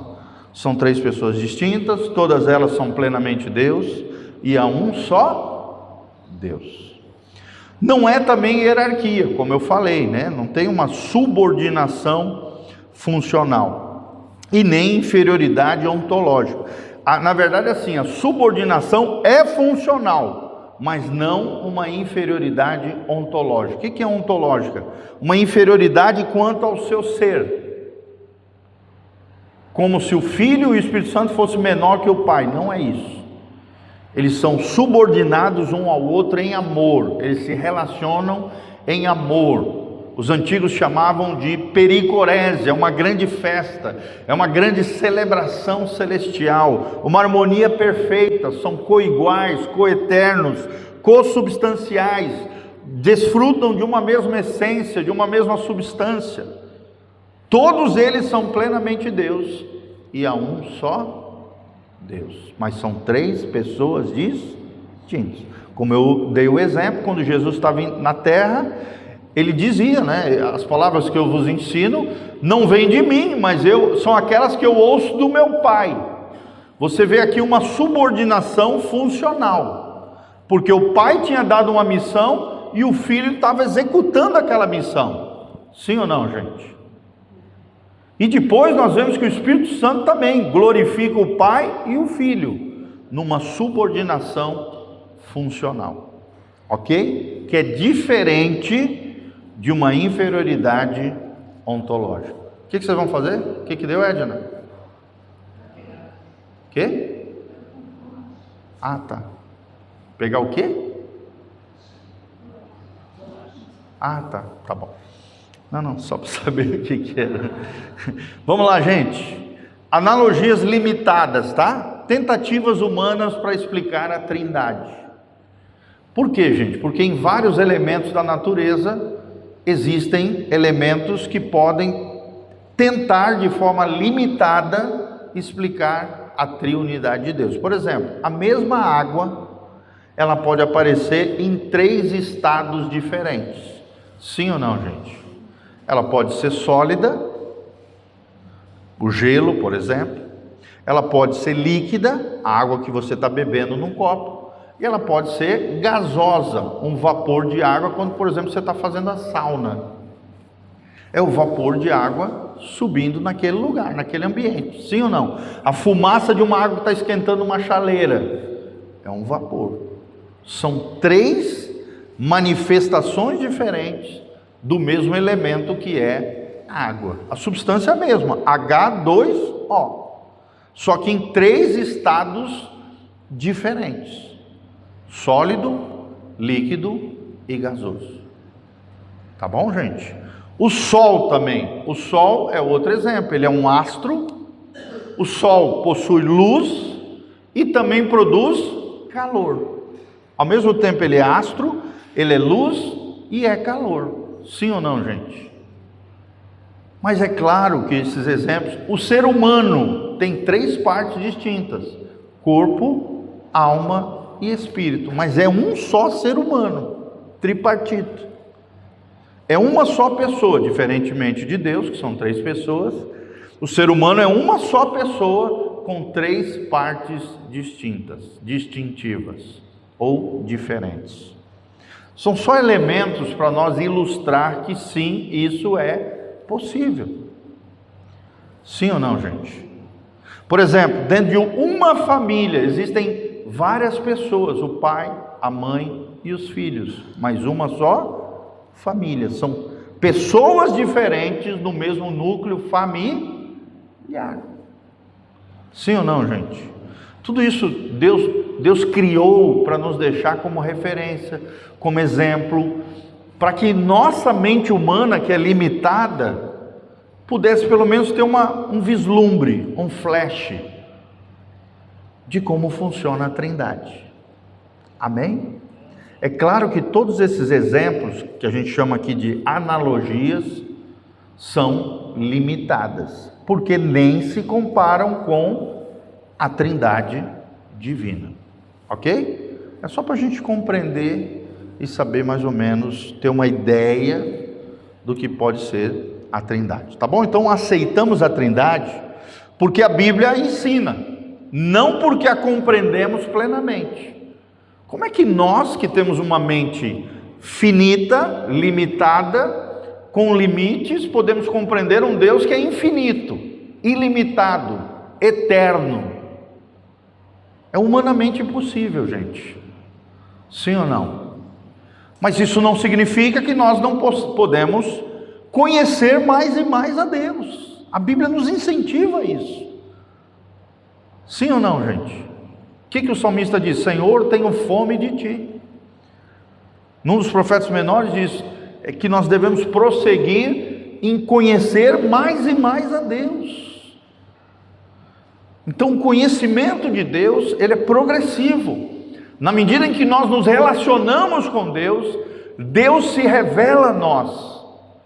são três pessoas distintas, todas elas são plenamente Deus, e há um só Deus. Não é também hierarquia, como eu falei, né? Não tem uma subordinação funcional e nem inferioridade ontológica. Na verdade, assim, a subordinação é funcional, mas não uma inferioridade ontológica. O que é ontológica? Uma inferioridade quanto ao seu ser, como se o Filho e o Espírito Santo fossem menor que o Pai. Não é isso. Eles são subordinados um ao outro em amor, eles se relacionam em amor. Os antigos chamavam de pericorésia, é uma grande festa, é uma grande celebração celestial, uma harmonia perfeita, são coiguais, coeternos, consubstanciais, desfrutam de uma mesma essência, de uma mesma substância. Todos eles são plenamente Deus e há um só Deus, mas são três pessoas distintas. Como eu dei o exemplo, quando Jesus estava na terra, ele dizia, né, as palavras que eu vos ensino não vêm de mim, mas são aquelas que eu ouço do meu Pai. Você vê aqui uma subordinação funcional, porque o Pai tinha dado uma missão e o Filho estava executando aquela missão. Sim ou não, gente? E depois nós vemos que o Espírito Santo também glorifica o Pai e o Filho, numa subordinação funcional, ok? Que é diferente de uma inferioridade ontológica. O que vocês vão fazer? O que deu, Edna? O quê? Ah, tá. Pegar o quê? Ah, tá. Tá bom. Não, só para saber o que era. Vamos lá, gente. Analogias limitadas, tá? Tentativas humanas para explicar a Trindade. Por quê, gente? Porque em vários elementos da natureza existem elementos que podem tentar de forma limitada explicar a triunidade de Deus. Por exemplo, a mesma água, ela pode aparecer em três estados diferentes. Sim ou não, gente? Ela pode ser sólida, o gelo, por exemplo. Ela pode ser líquida, a água que você está bebendo num copo. E ela pode ser gasosa, um vapor de água, quando, por exemplo, você está fazendo a sauna. É o vapor de água subindo naquele lugar, naquele ambiente. Sim ou não? A fumaça de uma água que está esquentando uma chaleira é um vapor. São três manifestações diferentes do mesmo elemento que é água. A substância é a mesma, H2O, só que em três estados diferentes: sólido, líquido e gasoso. Tá bom, gente? O Sol também. O Sol é outro exemplo, ele é um astro. O Sol possui luz e também produz calor. Ao mesmo tempo ele é astro, ele é luz e é calor. Sim ou não, gente? Mas é claro que esses exemplos, o ser humano tem 3 partes distintas: corpo, alma e espírito, mas é um só ser humano, tripartite. É uma só pessoa, diferentemente de Deus, que são 3 pessoas. O ser humano é uma só pessoa com 3 partes distintas, distintivas ou diferentes. São só elementos para nós ilustrar que sim, isso é possível. Sim ou não, gente? Por exemplo, dentro de uma família existem várias pessoas, o pai, a mãe e os filhos, mas uma só família. São pessoas diferentes no mesmo núcleo familiar. Sim ou não, gente? Tudo isso Deus criou para nos deixar como referência, como exemplo, para que nossa mente humana, que é limitada, pudesse pelo menos ter um vislumbre, um flash de como funciona a Trindade. Amém? É claro que todos esses exemplos, que a gente chama aqui de analogias, são limitadas, porque nem se comparam com a Trindade divina. Ok? É só para a gente compreender e saber mais ou menos, ter uma ideia do que pode ser a Trindade, tá bom? Então aceitamos a Trindade porque a Bíblia ensina, não porque a compreendemos plenamente. Como é que nós, que temos uma mente finita, limitada, com limites, podemos compreender um Deus que é infinito, ilimitado, eterno? É humanamente impossível, gente. Sim ou não? Mas isso não significa que nós não podemos conhecer mais e mais a Deus. A Bíblia nos incentiva a isso. Sim ou não, gente? O que o salmista diz? Senhor, tenho fome de ti. Num dos profetas menores diz que nós devemos prosseguir em conhecer mais e mais a Deus. Então o conhecimento de Deus, ele é progressivo. Na medida em que nós nos relacionamos com Deus, Deus se revela a nós.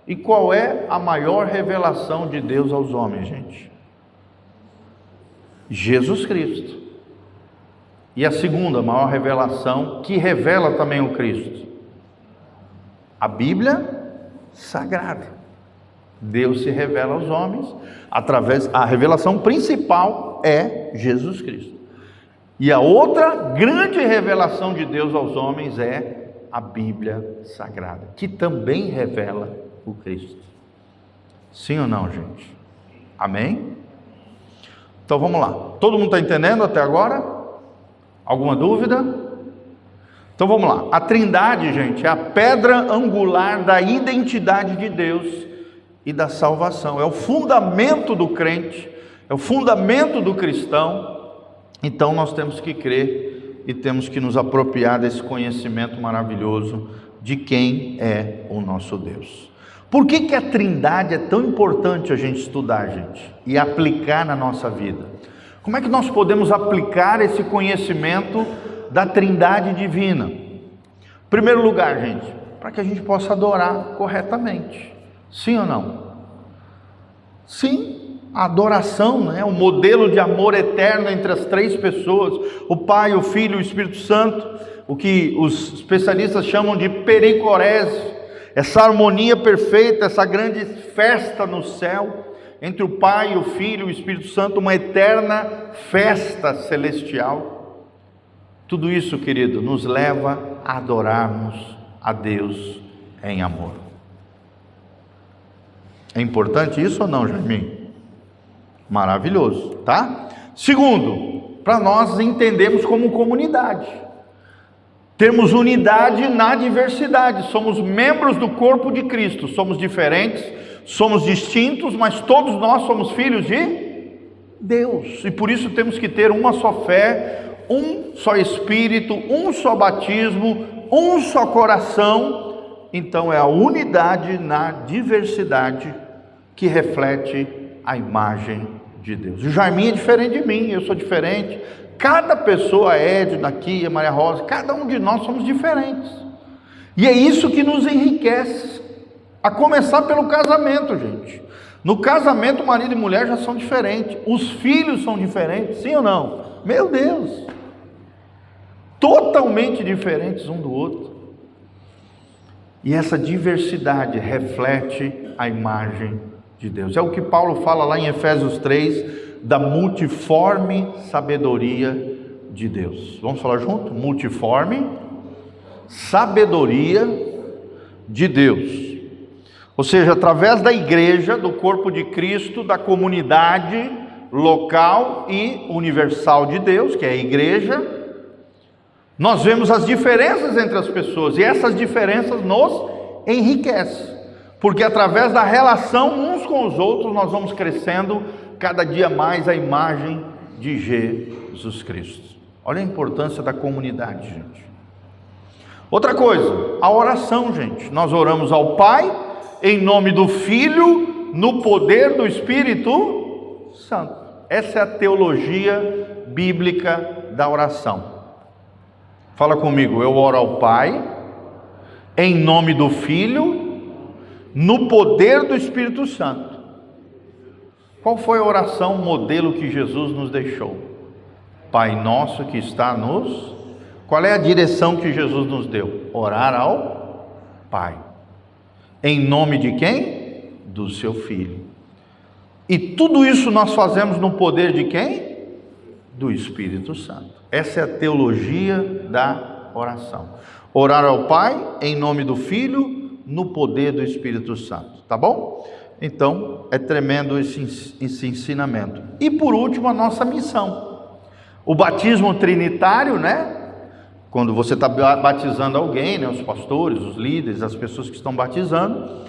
E qual é a maior revelação de Deus aos homens, gente? Jesus Cristo. E a segunda maior revelação, que revela também o Cristo? A Bíblia Sagrada. Deus se revela aos homens através, a revelação principal é Jesus Cristo. E a outra grande revelação de Deus aos homens é a Bíblia Sagrada, que também revela o Cristo. Sim ou não, gente? Amém? Então vamos lá. Todo mundo está entendendo até agora? Alguma dúvida? Então vamos lá. A Trindade, gente, é a pedra angular da identidade de Deus e da salvação. É o fundamento do crente, é o fundamento do cristão. Então nós temos que crer e temos que nos apropriar desse conhecimento maravilhoso de quem é o nosso Deus. Por que a Trindade é tão importante a gente estudar, gente, e aplicar na nossa vida? Como é que nós podemos aplicar esse conhecimento da Trindade divina? Em primeiro lugar, gente, para que a gente possa adorar corretamente. Sim ou não? Sim. A adoração, né? O modelo de amor eterno entre as 3 pessoas, o Pai, o Filho e o Espírito Santo, o que os especialistas chamam de pericorese, essa harmonia perfeita, essa grande festa no céu, entre o Pai, o Filho e o Espírito Santo, uma eterna festa celestial. Tudo isso, querido, nos leva a adorarmos a Deus em amor. É importante isso ou não, Jaiminho? Maravilhoso, tá? Segundo, para nós entendermos como comunidade, temos unidade na diversidade, somos membros do corpo de Cristo, somos diferentes, somos distintos, mas todos nós somos filhos de Deus, e por isso temos que ter uma só fé, um só Espírito, um só batismo, um só coração. Então é a unidade na diversidade que reflete a imagem de Deus. O Jaiminho é diferente de mim, eu sou diferente. Cada pessoa, a Edna aqui, a Maria Rosa, cada um de nós somos diferentes. E é isso que nos enriquece. A começar pelo casamento, gente. No casamento, marido e mulher já são diferentes, os filhos são diferentes, sim ou não? Meu Deus, totalmente diferentes um do outro. E essa diversidade reflete a imagem de Deus. É o que Paulo fala lá em Efésios 3, da multiforme sabedoria de Deus. Vamos falar junto? Multiforme sabedoria de Deus. Ou seja, através da igreja, do corpo de Cristo, da comunidade local e universal de Deus, que é a igreja, nós vemos as diferenças entre as pessoas, e essas diferenças nos enriquecem, porque através da relação uns com os outros, nós vamos crescendo cada dia mais a imagem de Jesus Cristo. Olha a importância da comunidade, gente. Outra coisa, a oração, gente. Nós oramos ao Pai, em nome do Filho, no poder do Espírito Santo. Essa é a teologia bíblica da oração. Fala comigo, eu oro ao Pai, em nome do Filho, no poder do Espírito Santo. Qual foi a oração modelo que Jesus nos deixou? Pai nosso que está nos... Qual é a direção que Jesus nos deu? Orar ao Pai. Em nome de quem? Do seu Filho. E tudo isso nós fazemos no poder de quem? Do Espírito Santo. Essa é a teologia da oração. Orar ao Pai, em nome do Filho, no poder do Espírito Santo. Tá bom? Então, é tremendo esse ensinamento. E por último, a nossa missão. O batismo trinitário, né? Quando você está batizando alguém, né? Os pastores, os líderes, as pessoas que estão batizando.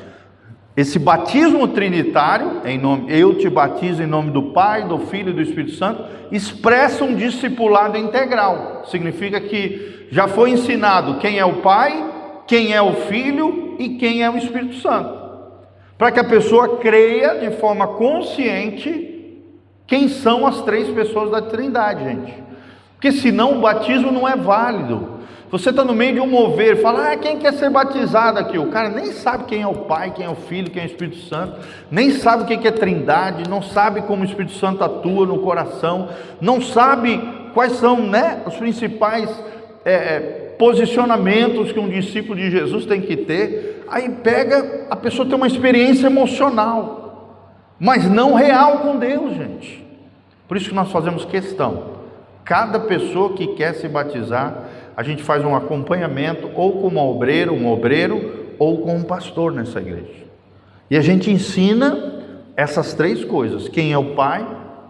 Esse batismo trinitário, eu te batizo em nome do Pai, do Filho e do Espírito Santo, expressa um discipulado integral. Significa que já foi ensinado quem é o Pai, quem é o Filho e quem é o Espírito Santo. Para que a pessoa creia de forma consciente quem são as três pessoas da Trindade, gente. Porque senão o batismo não é válido. Você está no meio de um mover, fala, quem quer ser batizado aqui? O cara nem sabe quem é o Pai, quem é o Filho, quem é o Espírito Santo, nem sabe o que é Trindade, não sabe como o Espírito Santo atua no coração, não sabe quais são, né, os principais posicionamentos que um discípulo de Jesus tem que ter. Aí pega, a pessoa tem uma experiência emocional, mas não real com Deus, gente. Por isso que nós fazemos questão. Cada pessoa que quer se batizar, a gente faz um acompanhamento, ou com um obreiro, ou com um pastor nessa igreja. E a gente ensina essas três coisas: quem é o Pai,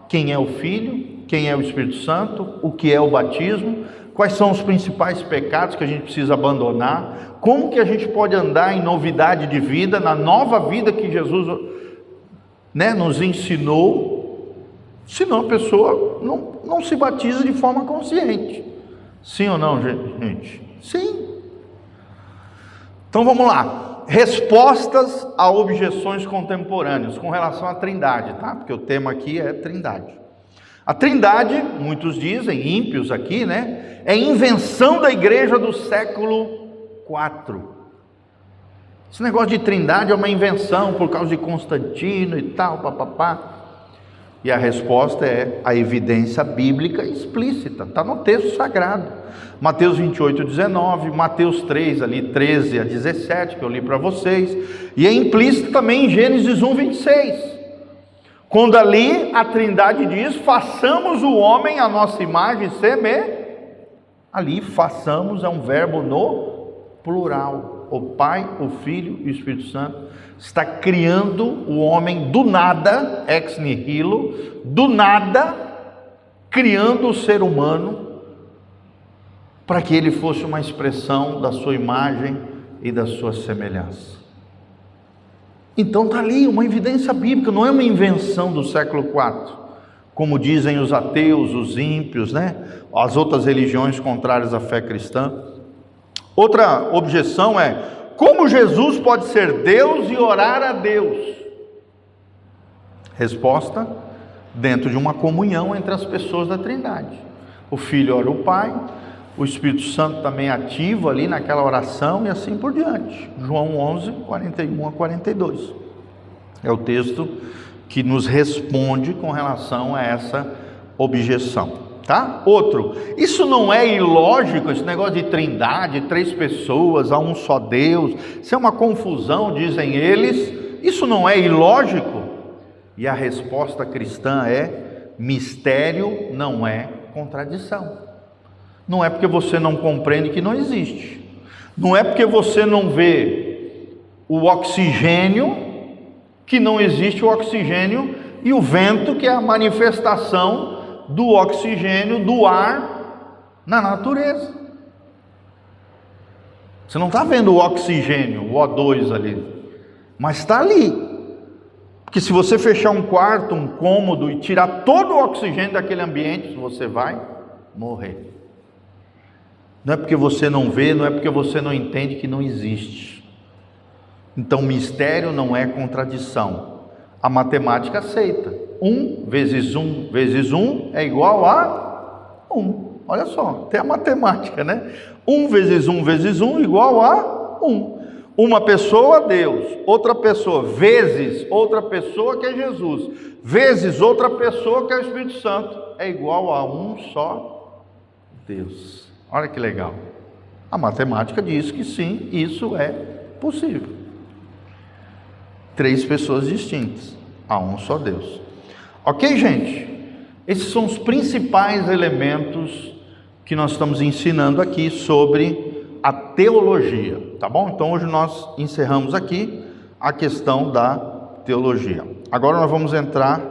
quem é o Filho, quem é o Espírito Santo, o que é o batismo, quais são os principais pecados que a gente precisa abandonar, como que a gente pode andar em novidade de vida, na nova vida que Jesus, né, nos ensinou. Senão a pessoa não se batiza de forma consciente. Sim ou não, gente? Sim. Então vamos lá. Respostas a objeções contemporâneas com relação à Trindade, tá? Porque o tema aqui é Trindade. A Trindade, muitos dizem, ímpios aqui, né? É invenção da igreja do século IV. Esse negócio de Trindade é uma invenção por causa de Constantino e tal, papapá. E a resposta é a evidência bíblica explícita, está no texto sagrado. Mateus 28, 19, Mateus 3, ali 13 a 17, que eu li para vocês. E é implícito também em Gênesis 1, 26. Quando ali a Trindade diz, façamos o homem à nossa imagem e semelhança. Ali façamos é um verbo no plural. O Pai, o Filho e o Espírito Santo está criando o homem do nada, ex nihilo, do nada, criando o ser humano para que ele fosse uma expressão da sua imagem e da sua semelhança. Então está ali uma evidência bíblica, não é uma invenção do século IV, como dizem os ateus, os ímpios, né? As outras religiões contrárias à fé cristã. Outra objeção é: como Jesus pode ser Deus e orar a Deus? Resposta: dentro de uma comunhão entre as pessoas da Trindade. O Filho ora o Pai, o Espírito Santo também ativo ali naquela oração e assim por diante. João 11, 41 a 42. É o texto que nos responde com relação a essa objeção, tá? Outro, isso não é ilógico, esse negócio de trindade, 3 pessoas, há um só Deus, isso é uma confusão, dizem eles, isso não é ilógico? E a resposta cristã é: mistério não é contradição. Não é porque você não compreende que não existe, não é porque você não vê o oxigênio que não existe o oxigênio, e o vento, que é a manifestação do oxigênio, do ar na natureza. Você não está vendo o oxigênio, o O2 ali, mas está ali. Porque se você fechar um quarto, um cômodo e tirar todo o oxigênio daquele ambiente, você vai morrer. Não é porque você não vê, não é porque você não entende que não existe. Então, mistério não é contradição. A matemática aceita. 1 vezes 1 vezes 1 é igual a 1. Olha só, tem a matemática, né? 1 vezes 1 vezes 1 igual a 1. Uma pessoa, Deus. Outra pessoa, vezes outra pessoa, que é Jesus. Vezes outra pessoa, que é o Espírito Santo. É igual a um só Deus. Olha que legal. A matemática diz que sim, isso é possível. 3 pessoas distintas, há um só Deus. Ok, gente? Esses são os principais elementos que nós estamos ensinando aqui sobre a teologia, tá bom? Então hoje nós encerramos aqui a questão da teologia. Agora nós vamos entrar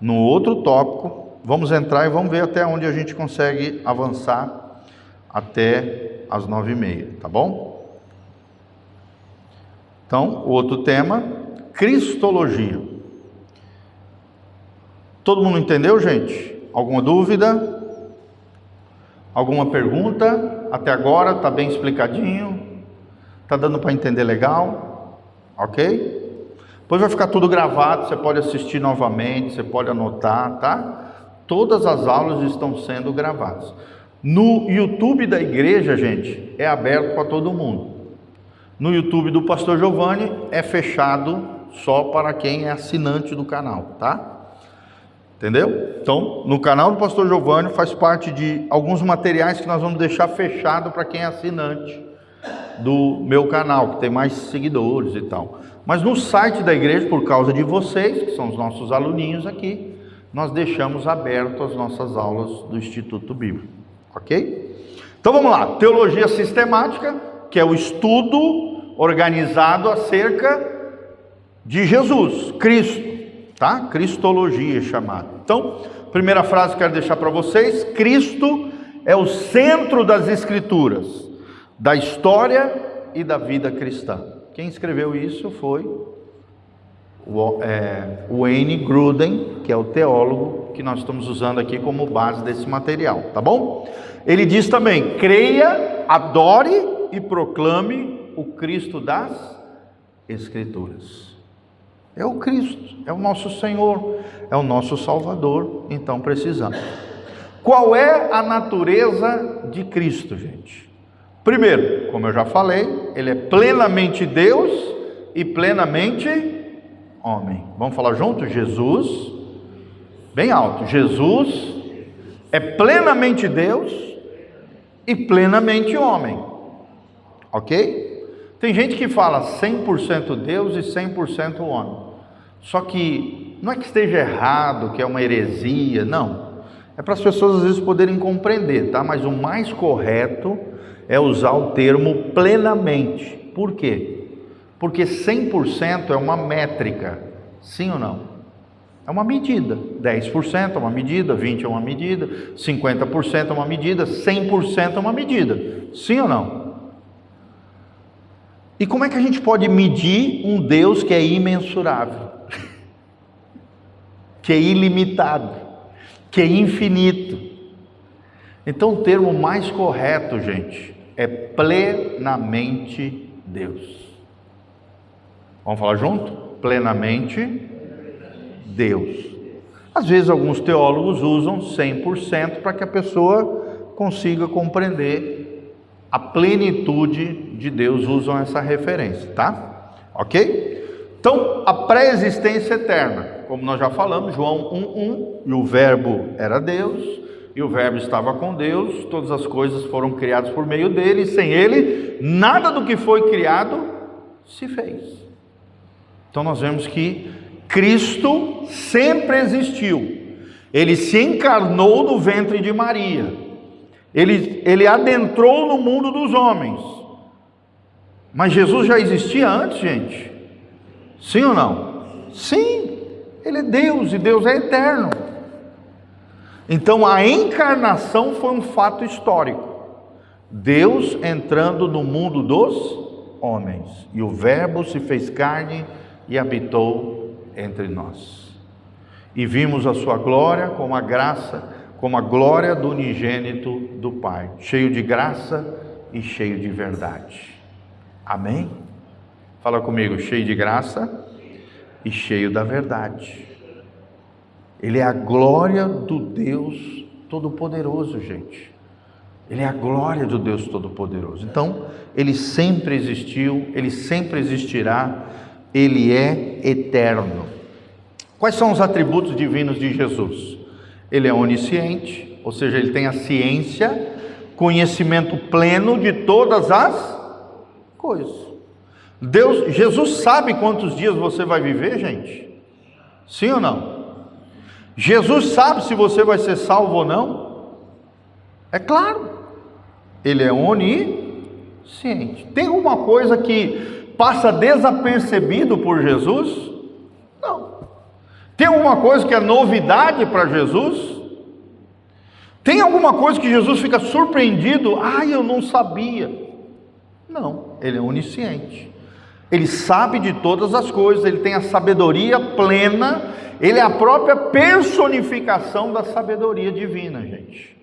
no outro tópico, vamos entrar e vamos ver até onde a gente consegue avançar até as 9h30, tá bom? Então, o outro tema, cristologia. Todo mundo entendeu, gente? Alguma dúvida? Alguma pergunta? Até agora está bem explicadinho? Está dando para entender legal? Ok? Depois vai ficar tudo gravado, você pode assistir novamente, você pode anotar, tá? Todas as aulas estão sendo gravadas. No YouTube da igreja, gente, é aberto para todo mundo. No YouTube do Pastor Giovanni é fechado só para quem é assinante do canal, tá? Entendeu? Então, no canal do Pastor Giovanni faz parte de alguns materiais que nós vamos deixar fechado para quem é assinante do meu canal, que tem mais seguidores e tal. Mas no site da igreja, por causa de vocês, que são os nossos aluninhos aqui, nós deixamos aberto as nossas aulas do Instituto Bíblico, ok? Então vamos lá, teologia sistemática, que é o estudo organizado acerca de Jesus, Cristo, tá? Cristologia chamada. Então, primeira frase que quero deixar para vocês: Cristo é o centro das Escrituras, da história e da vida cristã. Quem escreveu isso foi Wayne Grudem, que é o teólogo que nós estamos usando aqui como base desse material, tá bom? Ele diz também: creia, adore e proclame o Cristo das Escrituras. É o Cristo, é o nosso Senhor, é o nosso Salvador, então precisamos. Qual é a natureza de Cristo, gente? Primeiro, como eu já falei, ele é plenamente Deus e plenamente homem. Vamos falar junto? Jesus, bem alto, Jesus é plenamente Deus e plenamente homem. Ok? Tem gente que fala 100% Deus e 100% homem. Só que não é que esteja errado, que é uma heresia, não. É para as pessoas às vezes poderem compreender, tá? Mas o mais correto é usar o termo plenamente. Por quê? Porque 100% é uma métrica, sim ou não? É uma medida. 10% é uma medida, 20% é uma medida, 50% é uma medida, 100% é uma medida, sim ou não? E como é que a gente pode medir um Deus que é imensurável, que é ilimitado, que é infinito? Então o termo mais correto, gente, é plenamente Deus. Vamos falar junto? Plenamente Deus. Às vezes alguns teólogos usam 100% para que a pessoa consiga compreender a plenitude de Deus, usam essa referência, tá? Ok? Então, a pré-existência eterna, como nós já falamos, João 1:1, e o verbo era Deus, e o verbo estava com Deus, todas as coisas foram criadas por meio dele, e sem ele, nada do que foi criado se fez. Então nós vemos que Cristo sempre existiu, ele se encarnou no ventre de Maria, ele adentrou no mundo dos homens, mas Jesus já existia antes, gente? Sim ou não? Sim, ele é Deus e Deus é eterno. Então a encarnação foi um fato histórico, Deus entrando no mundo dos homens, e o verbo se fez carne e habitou entre nós, e vimos a sua glória como a graça, como a glória do unigênito do Pai, cheio de graça e cheio de verdade. Amém? Fala comigo, cheio de graça e cheio da verdade. Ele é a glória do Deus Todo-Poderoso, gente. Ele é a glória do Deus Todo-Poderoso. Então, ele sempre existiu, ele sempre existirá, ele é eterno. Quais são os atributos divinos de Jesus? Ele é onisciente, ou seja, ele tem a ciência, conhecimento pleno de todas as coisas. Jesus sabe quantos dias você vai viver, gente? Sim ou não? Jesus sabe se você vai ser salvo ou não? É claro, ele é onisciente. Tem alguma coisa que passa desapercebido por Jesus? Não. Tem alguma coisa que é novidade para Jesus? Tem alguma coisa que Jesus fica surpreendido? Eu não sabia. Não, ele é onisciente. Ele sabe de todas as coisas, ele tem a sabedoria plena, ele é a própria personificação da sabedoria divina, gente.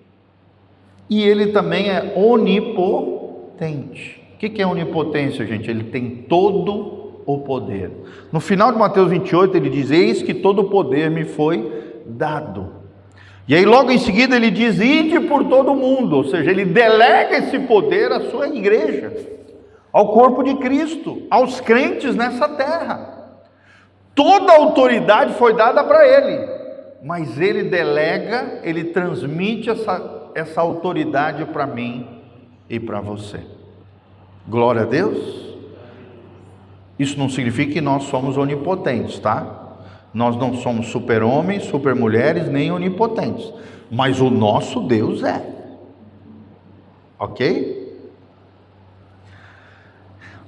E ele também é onipotente. O que é onipotência, gente? Ele tem todo o poder. No final de Mateus 28 ele diz: eis que todo o poder me foi dado. E aí logo em seguida ele diz: ide por todo o mundo, ou seja, ele delega esse poder à sua igreja, ao corpo de Cristo, aos crentes nessa terra. Toda a autoridade foi dada para ele, mas ele delega, ele transmite essa autoridade para mim e para você. Glória a Deus. Isso não significa que nós somos onipotentes, tá? Nós não somos super-homens, super-mulheres, nem onipotentes, mas o nosso Deus é. Ok?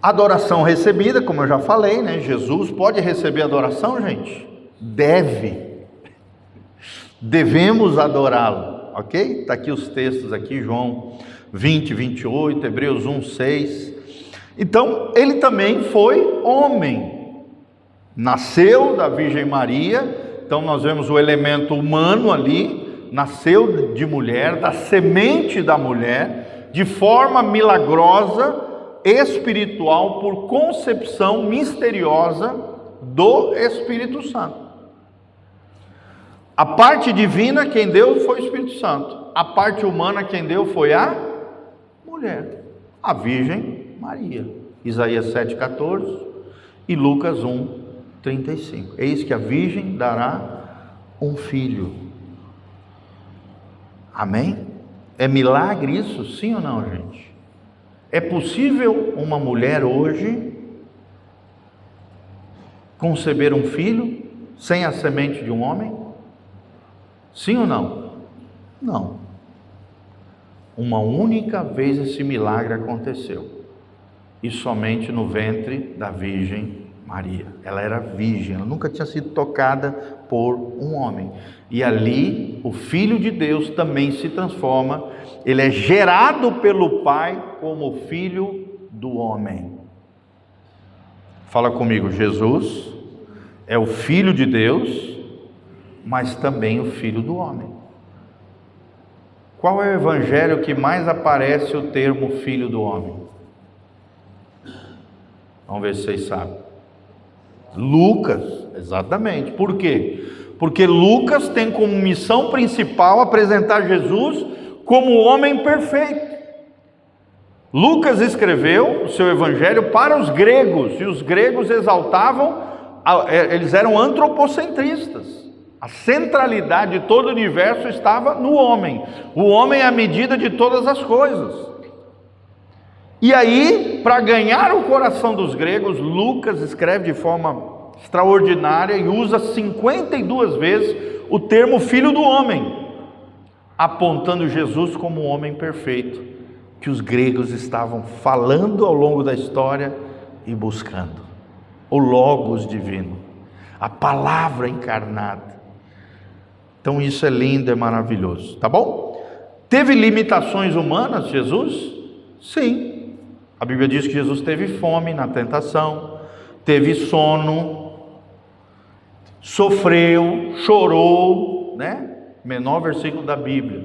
Adoração recebida, como eu já falei, né? Jesus pode receber adoração, gente? Devemos adorá-lo, ok? Está aqui os textos aqui, João 20, 28, Hebreus 1, 6. Então, ele também foi homem, nasceu da Virgem Maria, então nós vemos o elemento humano ali, nasceu de mulher, da semente da mulher, de forma milagrosa, espiritual, por concepção misteriosa do Espírito Santo. A parte divina quem deu foi o Espírito Santo, a parte humana quem deu foi a mulher, a Virgem Maria. Isaías 7,14 e Lucas 1,35. Eis que a Virgem dará um filho. Amém? É milagre isso? Sim ou não, gente? É possível uma mulher hoje conceber um filho sem a semente de um homem? Sim ou não? Não. Uma única vez esse milagre aconteceu, e somente no ventre da Virgem Maria. Ela era virgem, ela nunca tinha sido tocada por um homem. E ali o Filho de Deus também se transforma, ele é gerado pelo Pai como filho do homem. Fala comigo, Jesus é o Filho de Deus, mas também o Filho do homem. Qual é o evangelho que mais aparece o termo Filho do homem? Vamos ver se vocês sabem. Lucas, exatamente. Por quê? Porque Lucas tem como missão principal apresentar Jesus como o homem perfeito. Lucas escreveu o seu evangelho para os gregos, e os gregos exaltavam eles eram antropocentristas. A centralidade de todo o universo estava no homem. O homem é a medida de todas as coisas. E aí, para ganhar o coração dos gregos, Lucas escreve de forma extraordinária e usa 52 vezes o termo filho do homem, apontando Jesus como um homem perfeito, que os gregos estavam falando ao longo da história e buscando. O Logos divino, a palavra encarnada. Então isso é lindo, é maravilhoso, tá bom? Teve limitações humanas, Jesus? Sim. A Bíblia diz que Jesus teve fome na tentação, teve sono, sofreu, chorou, né? Menor versículo da Bíblia,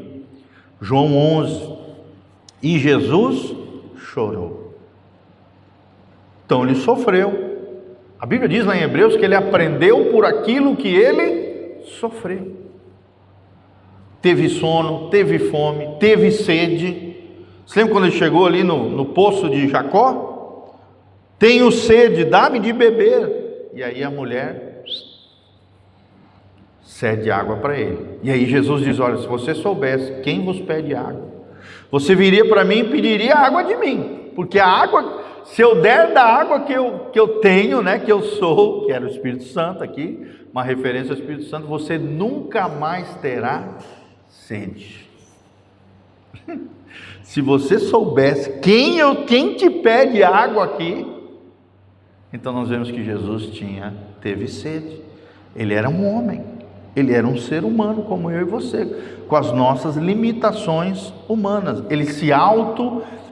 João 11. E Jesus chorou. Então ele sofreu. A Bíblia diz lá em Hebreus que ele aprendeu por aquilo que ele sofreu. Teve sono, teve fome, teve sede. Você lembra quando ele chegou ali no poço de Jacó? Tenho sede, dá-me de beber. E aí a mulher cede água para ele. E aí Jesus diz: olha, se você soubesse quem vos pede água, você viria para mim e pediria água de mim. Porque a água, se eu der da água que eu tenho, né, que eu sou, que era o Espírito Santo aqui, uma referência ao Espírito Santo, você nunca mais terá sede. Se você soubesse quem te pede água aqui, então nós vemos que Jesus teve sede. Ele era um homem, ele era um ser humano como eu e você, com as nossas limitações humanas. Ele se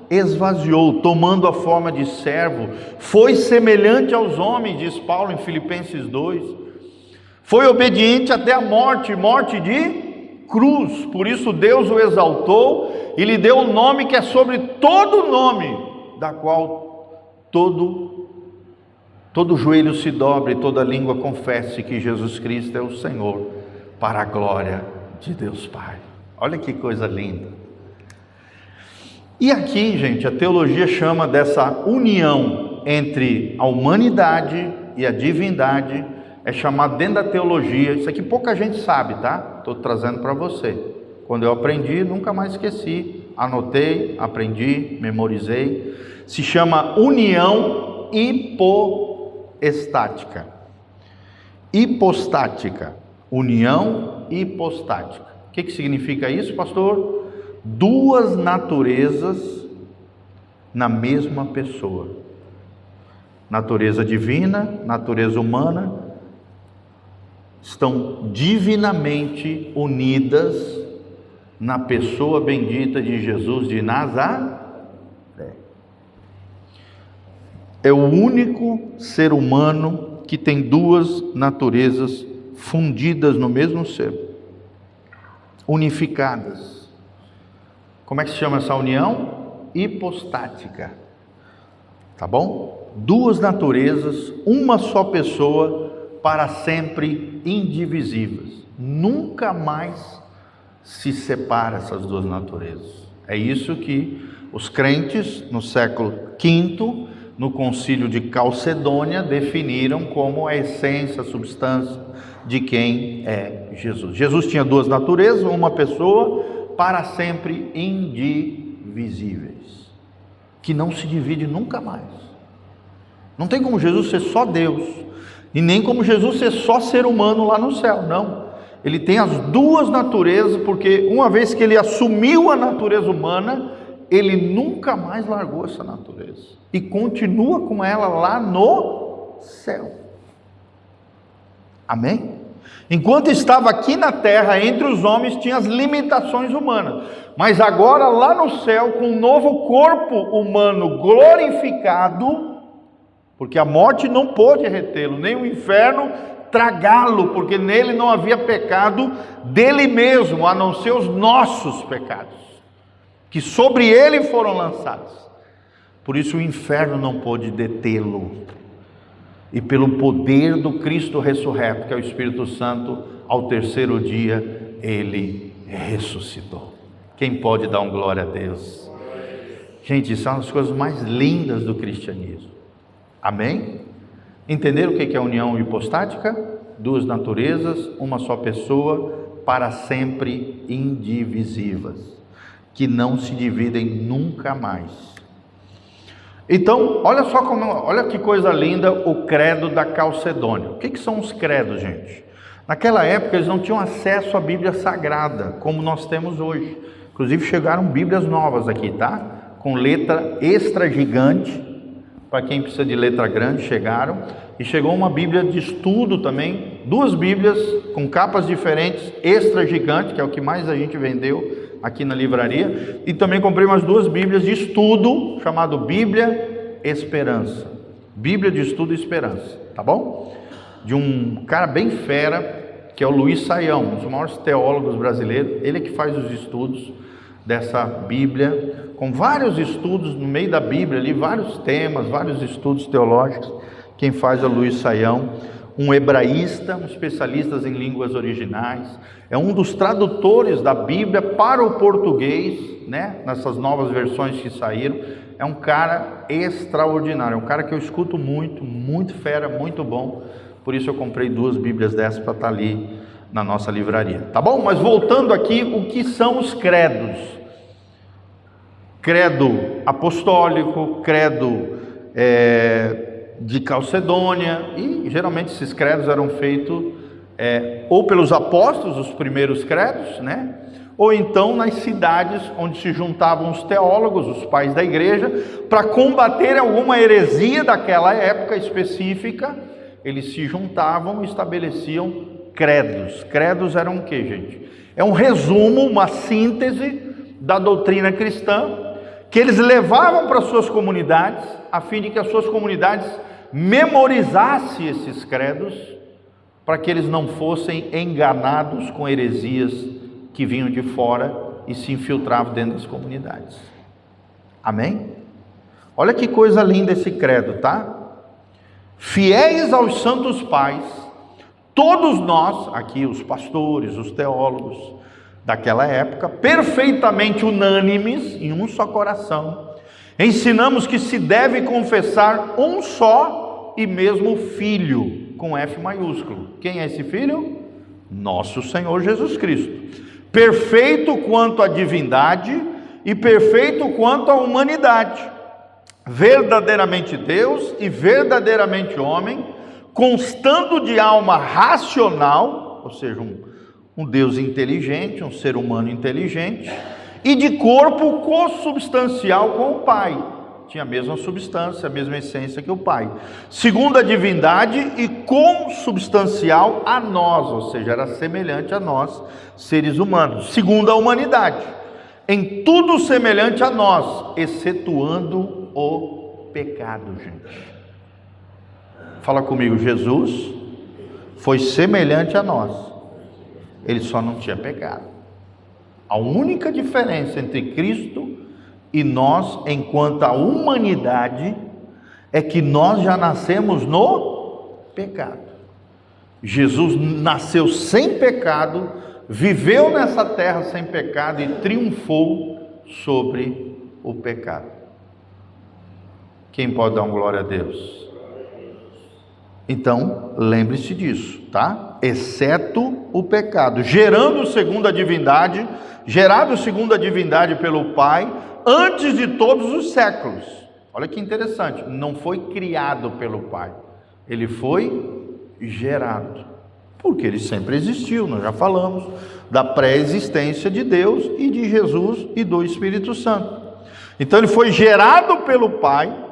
esvaziou, tomando a forma de servo, foi semelhante aos homens, diz Paulo em Filipenses 2, foi obediente até a morte de cruz. Por isso Deus o exaltou e lhe deu um nome que é sobre todo nome, da qual todo joelho se dobre, toda língua confesse que Jesus Cristo é o Senhor, para a glória de Deus Pai. Olha que coisa linda. E aqui, gente, a teologia chama dessa união entre a humanidade e a divindade, é chamado dentro da teologia, isso aqui pouca gente sabe, tá? Estou trazendo para você. Quando eu aprendi, nunca mais esqueci, anotei, aprendi, memorizei. Se chama união hipostática. Hipostática, união hipostática. O que significa isso, pastor? Duas naturezas na mesma pessoa. Natureza divina, natureza humana, estão divinamente unidas na pessoa bendita de Jesus de Nazaré. É o único ser humano que tem duas naturezas fundidas no mesmo ser, unificadas. Como é que se chama essa união? Hipostática. Tá bom? Duas naturezas, uma só pessoa, para sempre indivisíveis. Nunca mais se separa essas duas naturezas. É isso que os crentes no século V, no concílio de Calcedônia, definiram como a essência, a substância de quem é Jesus. Jesus tinha duas naturezas, uma pessoa, para sempre indivisíveis, que não se divide nunca mais. Não tem como Jesus ser só Deus, e nem como Jesus ser só ser humano lá no céu, não. Ele tem as duas naturezas, porque uma vez que ele assumiu a natureza humana, ele nunca mais largou essa natureza, e continua com ela lá no céu. Amém? Enquanto estava aqui na terra, entre os homens, tinha as limitações humanas, mas agora lá no céu, com um novo corpo humano glorificado, porque a morte não pôde retê-lo, nem o inferno tragá-lo, porque nele não havia pecado dele mesmo, a não ser os nossos pecados, que sobre ele foram lançados. Por isso o inferno não pôde detê-lo. E pelo poder do Cristo ressurreto, que é o Espírito Santo, ao terceiro dia ele ressuscitou. Quem pode dar um glória a Deus? Gente, isso é uma das coisas mais lindas do cristianismo. Amém? Entenderam o que é união hipostática? Duas naturezas, uma só pessoa, para sempre indivisíveis, que não se dividem nunca mais. Então, olha que coisa linda o credo da Calcedônia. O que são os credos, gente? Naquela época eles não tinham acesso à Bíblia Sagrada, como nós temos hoje. Inclusive chegaram Bíblias novas aqui, tá? Com letra extra gigante, para quem precisa de letra grande, chegaram. E chegou uma Bíblia de estudo também, 2 Bíblias com capas diferentes, extra gigante, que é o que mais a gente vendeu aqui na livraria. E também comprei umas 2 Bíblias de estudo, chamado Bíblia Esperança. Bíblia de Estudo e Esperança, tá bom? De um cara bem fera, que é o Luiz Saião, um dos maiores teólogos brasileiros. Ele é que faz os estudos dessa Bíblia, com vários estudos no meio da Bíblia ali, vários temas, vários estudos teológicos. Quem faz é o Luiz Saião, um hebraísta, um especialista em línguas originais, é um dos tradutores da Bíblia para o português, né? Nessas novas versões que saíram. É um cara extraordinário, é um cara que eu escuto muito, muito fera, muito bom. Por isso eu comprei 2 Bíblias dessas para estar ali na nossa livraria, tá bom? Mas voltando aqui, o que são os credos? Credo apostólico, credo de Calcedônia, e geralmente esses credos eram feitos ou pelos apóstolos, os primeiros credos, né? Ou então nas cidades onde se juntavam os teólogos, os pais da igreja, para combater alguma heresia daquela época específica. Eles se juntavam e estabeleciam credos. Credos eram o que, gente? É um resumo, uma síntese da doutrina cristã, que eles levavam para suas comunidades, a fim de que as suas comunidades memorizassem esses credos, para que eles não fossem enganados com heresias que vinham de fora e se infiltravam dentro das comunidades. Amém? Olha que coisa linda esse credo, tá? Fiéis aos santos pais, todos nós, aqui os pastores, os teólogos daquela época, perfeitamente unânimes, em um só coração, ensinamos que se deve confessar um só e mesmo Filho, com F maiúsculo. Quem é esse Filho? Nosso Senhor Jesus Cristo. Perfeito quanto à divindade e perfeito quanto à humanidade. Verdadeiramente Deus e verdadeiramente homem, constando de alma racional, ou seja, um Deus inteligente, um ser humano inteligente, e de corpo consubstancial com o Pai. Tinha a mesma substância, a mesma essência que o Pai. Segundo a divindade e consubstancial a nós, ou seja, era semelhante a nós, seres humanos. Segundo a humanidade, em tudo semelhante a nós, excetuando o pecado, gente. Fala comigo, Jesus foi semelhante a nós, ele só não tinha pecado. A única diferença entre Cristo e nós, enquanto a humanidade, é que nós já nascemos no pecado. Jesus nasceu sem pecado, viveu nessa terra sem pecado e triunfou sobre o pecado. Quem pode dar uma glória a Deus? Então, lembre-se disso, tá? Exceto o pecado, gerado segundo a divindade pelo Pai, antes de todos os séculos. Olha que interessante, não foi criado pelo Pai, ele foi gerado, porque ele sempre existiu. Nós já falamos da pré-existência de Deus e de Jesus e do Espírito Santo. Então ele foi gerado pelo Pai,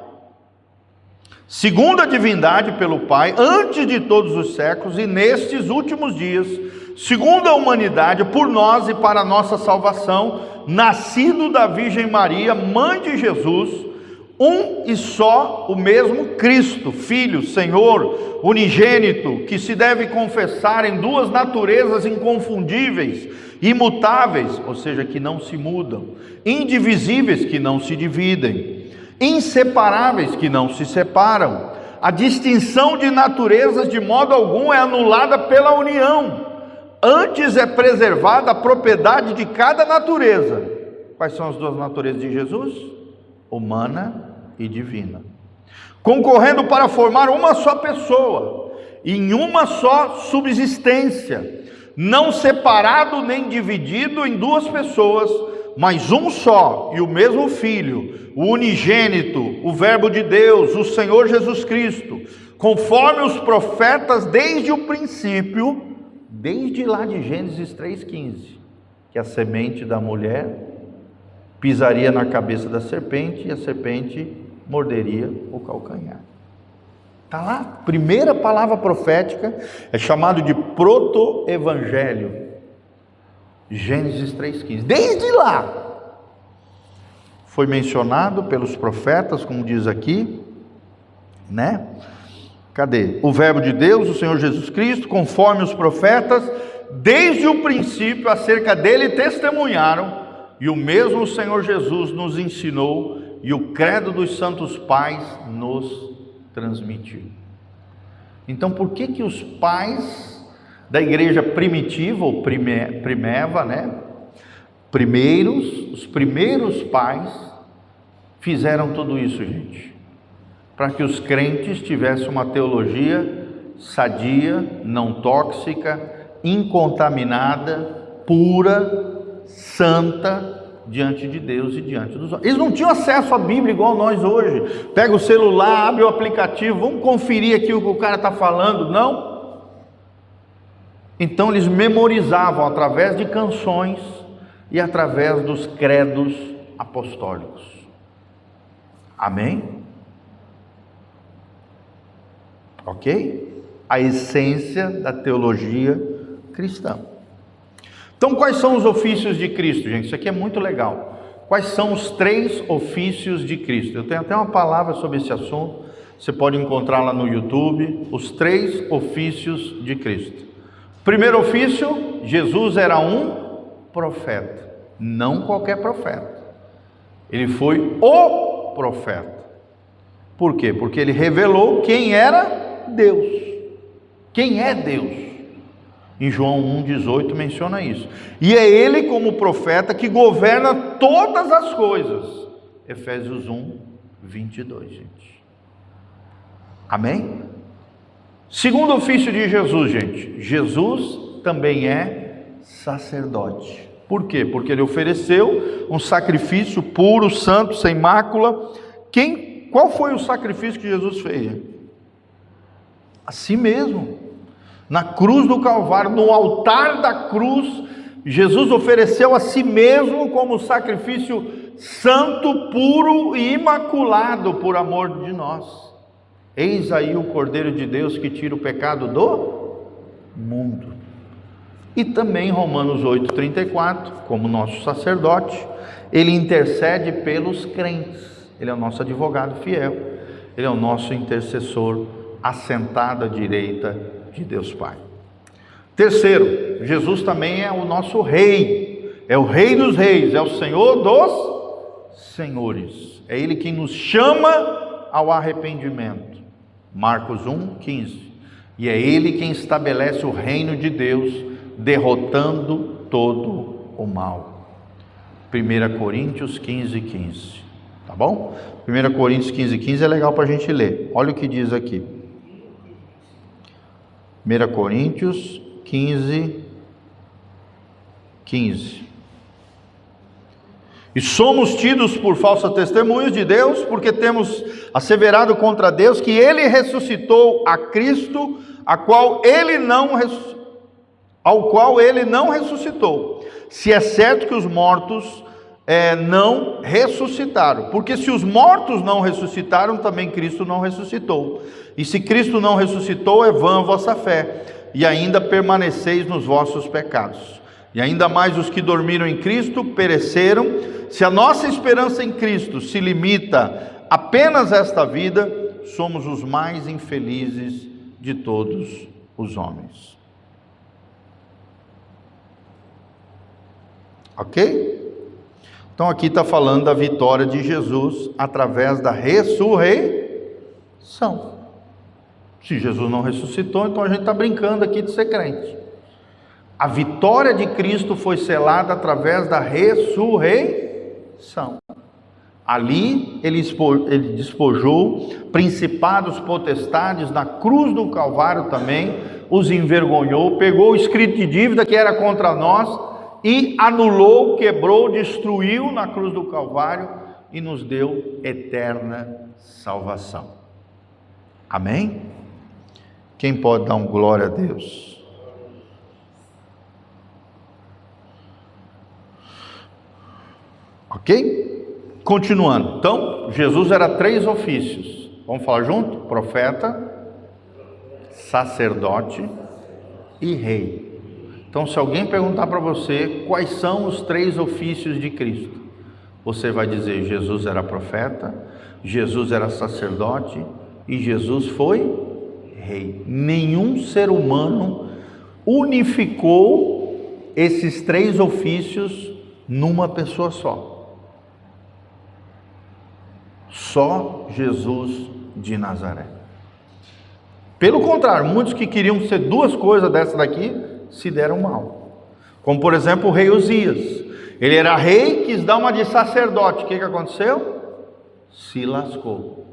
segundo a divindade pelo Pai, antes de todos os séculos, e nestes últimos dias, segundo a humanidade, por nós e para a nossa salvação, nascido da Virgem Maria, mãe de Jesus, um e só, o mesmo Cristo, Filho, Senhor, unigênito, que se deve confessar em 2 naturezas inconfundíveis, imutáveis, ou seja, que não se mudam, indivisíveis, que não se dividem, inseparáveis, que não se separam. A distinção de naturezas de modo algum é anulada pela união. Antes é preservada a propriedade de cada natureza. Quais são as 2 naturezas de Jesus? Humana e divina. concorrendo para formar uma só pessoa, em uma só subsistência, não separado nem dividido em duas pessoas, mas um só e o mesmo Filho, o unigênito, o Verbo de Deus, o Senhor Jesus Cristo, conforme os profetas desde o princípio, desde lá de Gênesis 3,15, que a semente da mulher pisaria na cabeça da serpente e a serpente morderia o calcanhar. Está lá, primeira palavra profética, é chamado de proto-evangelho, Gênesis 3,15, desde lá, foi mencionado pelos profetas, como diz aqui, né? Cadê? O Verbo de Deus, o Senhor Jesus Cristo, conforme os profetas, desde o princípio acerca dele testemunharam, e o mesmo Senhor Jesus nos ensinou, e o credo dos santos pais nos transmitiu. Então, por que os pais da igreja primitiva, ou primeva, né? Os primeiros pais fizeram tudo isso, gente, para que os crentes tivessem uma teologia sadia, não tóxica, incontaminada, pura, santa, diante de Deus e diante dos homens. Eles não tinham acesso à Bíblia igual nós hoje. Pega o celular, abre o aplicativo, vamos conferir aqui o que o cara está falando. Não. Então eles memorizavam através de canções e através dos credos apostólicos. Amém? Ok? A essência da teologia cristã. Então, quais são os ofícios de Cristo, gente? Isso aqui é muito legal. Quais são os 3 ofícios de Cristo? Eu tenho até uma palavra sobre esse assunto, você pode encontrar lá no YouTube, os 3 ofícios de Cristo. Primeiro ofício, Jesus era um profeta, não qualquer profeta. Ele foi o profeta. Por quê? Porque ele revelou quem era Deus. Quem é Deus? Em João 1,18 menciona isso. E é ele como profeta que governa todas as coisas. Efésios 1:22, gente. Amém? Segundo ofício de Jesus, gente. Jesus também é sacerdote. Por quê? Porque ele ofereceu um sacrifício puro, santo, sem mácula. Qual foi o sacrifício que Jesus fez? A si mesmo. Na cruz do Calvário, no altar da cruz, Jesus ofereceu a si mesmo como sacrifício santo, puro e imaculado por amor de nós. Eis aí o Cordeiro de Deus que tira o pecado do mundo. E também Romanos 8,34, como nosso sacerdote, ele intercede pelos crentes. Ele é o nosso advogado fiel, ele é o nosso intercessor assentado à direita de Deus Pai. Terceiro, Jesus também é o nosso rei, é o rei dos reis, é o Senhor dos senhores, é ele quem nos chama ao arrependimento, Marcos 1,15, e é ele quem estabelece o reino de Deus, derrotando todo o mal. 1 Coríntios 15:15, tá bom? 1 Coríntios 15:15 é legal para a gente ler, olha o que diz aqui. 1 Coríntios 15:15. E somos tidos por falsos testemunhos de Deus, porque temos asseverado contra Deus que ele ressuscitou a Cristo, ao qual ele não ressuscitou. Se é certo que os mortos não ressuscitaram, porque se os mortos não ressuscitaram, também Cristo não ressuscitou. E se Cristo não ressuscitou, é vã a vossa fé, e ainda permaneceis nos vossos pecados. E ainda mais os que dormiram em Cristo pereceram. Se a nossa esperança em Cristo se limita apenas a esta vida, somos os mais infelizes de todos os homens. Ok? Então aqui está falando da vitória de Jesus através da ressurreição. Se Jesus não ressuscitou, então a gente está brincando aqui de ser crente. A vitória de Cristo foi selada através da ressurreição. Ali ele despojou principados, potestades, na cruz do Calvário também os envergonhou, pegou o escrito de dívida que era contra nós e anulou, quebrou, destruiu na cruz do Calvário e nos deu eterna salvação. Amém? Quem pode dar um glória a Deus? Ok? Continuando, então, Jesus era 3 ofícios, vamos falar junto? Profeta, sacerdote e rei. Então, se alguém perguntar para você quais são os 3 ofícios de Cristo, você vai dizer: Jesus era profeta, Jesus era sacerdote e Jesus foi rei. Nenhum ser humano unificou esses 3 ofícios numa pessoa só. Só Jesus de Nazaré. Pelo contrário, muitos que queriam ser 2 coisas dessa daqui se deram mal. Como por exemplo o rei Uzias. Ele era rei, quis dar uma de sacerdote. O que aconteceu? Se lascou.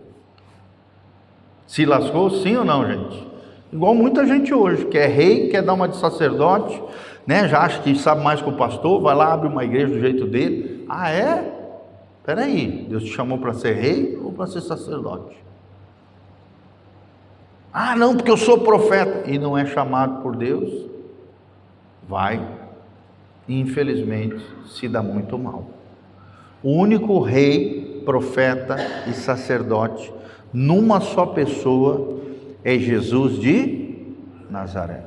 Se lascou, sim ou não, gente? Igual muita gente hoje, que é rei, quer dar uma de sacerdote, né? Já acha que sabe mais que o pastor, vai lá, abre uma igreja do jeito dele. Ah, é? Peraí, Deus te chamou para ser rei ou para ser sacerdote? Ah, não, porque eu sou profeta. E não é chamado por Deus? Vai, infelizmente, se dá muito mal. O único rei, profeta e sacerdote numa só pessoa é Jesus de Nazaré.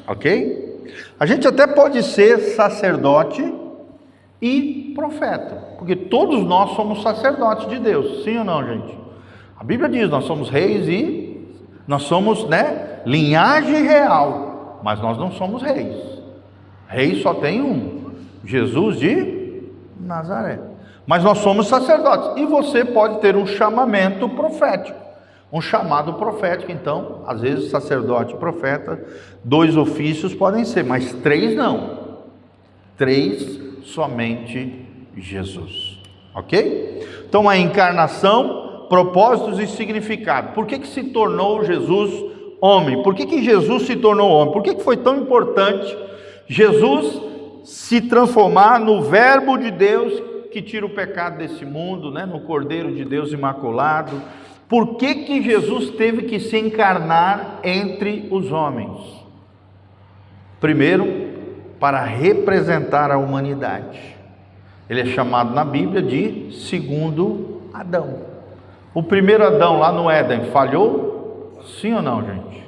Ok? A gente até pode ser sacerdote e profeta, porque todos nós somos sacerdotes de Deus, sim ou não, gente? A Bíblia diz, nós somos reis e nós somos, linhagem real, mas nós não somos reis. Rei só tem um, Jesus de Nazaré. Mas nós somos sacerdotes, e você pode ter um chamamento profético, um chamado profético. Então, às vezes sacerdote e profeta, 2 ofícios podem ser, mas 3 não. 3 somente Jesus, ok? Então a encarnação, propósitos e significado. Por que se tornou Jesus homem? Por que Jesus se tornou homem? Por que foi tão importante Jesus se transformar no verbo de Deus que tira o pecado desse mundo, no Cordeiro de Deus imaculado? Por que Jesus teve que se encarnar entre os homens? Primeiro, para representar a humanidade. Ele é chamado na Bíblia de segundo Adão. O primeiro Adão lá no Éden falhou? Sim ou não, gente?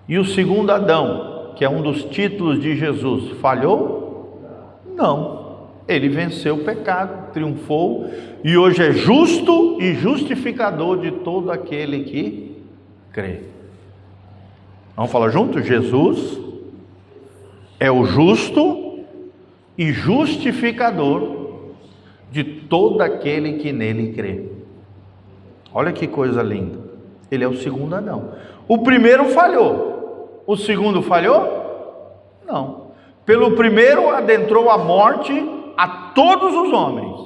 E o segundo Adão, que é um dos títulos de Jesus, falhou? Não. Ele venceu o pecado, triunfou e hoje é justo e justificador de todo aquele que crê. Vamos falar junto? Jesus é o justo e justificador de todo aquele que nele crê. Olha que coisa linda. Ele é o segundo Adão. O primeiro falhou. O segundo falhou? Não. Pelo primeiro adentrou a morte a todos os homens.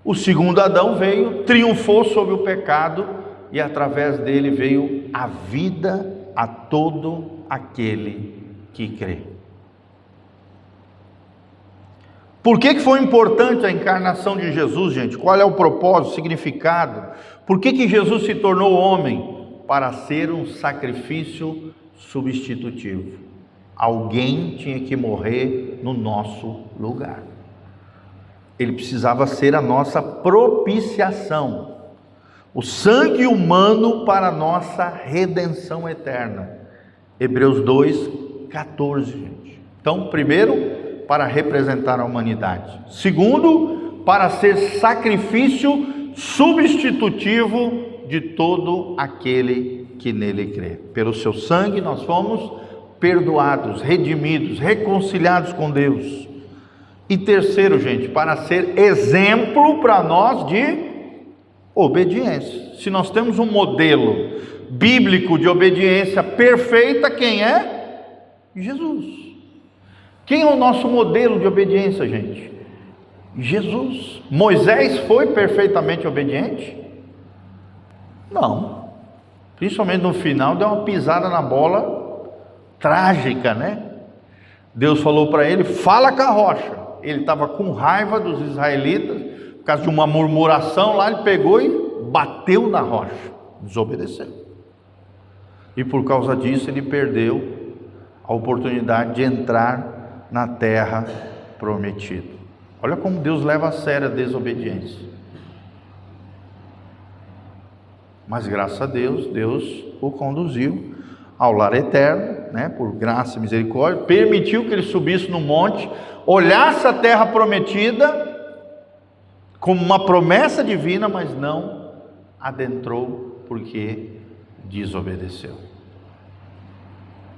O segundo Adão veio, triunfou sobre o pecado e através dele veio a vida a todo aquele que crê. Por que foi importante a encarnação de Jesus, gente? Qual é o propósito, o significado? Por que Jesus se tornou homem? Para ser um sacrifício substitutivo. Alguém tinha que morrer no nosso lugar. Ele precisava ser a nossa propiciação. O sangue humano para a nossa redenção eterna. Hebreus 2:14, gente. Então, primeiro, para representar a humanidade. Segundo, para ser sacrifício substitutivo de todo aquele que nele crê. Pelo seu sangue nós fomos perdoados, redimidos, reconciliados com Deus. E terceiro, gente, para ser exemplo para nós de obediência. Se nós temos um modelo bíblico de obediência perfeita, quem é? Jesus. Quem é o nosso modelo de obediência, gente? Jesus. Moisés foi perfeitamente obediente? Não. Principalmente no final, deu uma pisada na bola trágica, né? Deus falou para ele, fala com a rocha. Ele estava com raiva dos israelitas, por causa de uma murmuração lá, ele pegou e bateu na rocha, desobedeceu. E por causa disso ele perdeu a oportunidade de entrar na terra prometida. Olha como Deus leva a sério a desobediência. Mas graças a Deus, Deus o conduziu ao lar eterno, né, por graça e misericórdia, permitiu que ele subisse no monte, olhasse a terra prometida como uma promessa divina, mas não adentrou porque desobedeceu.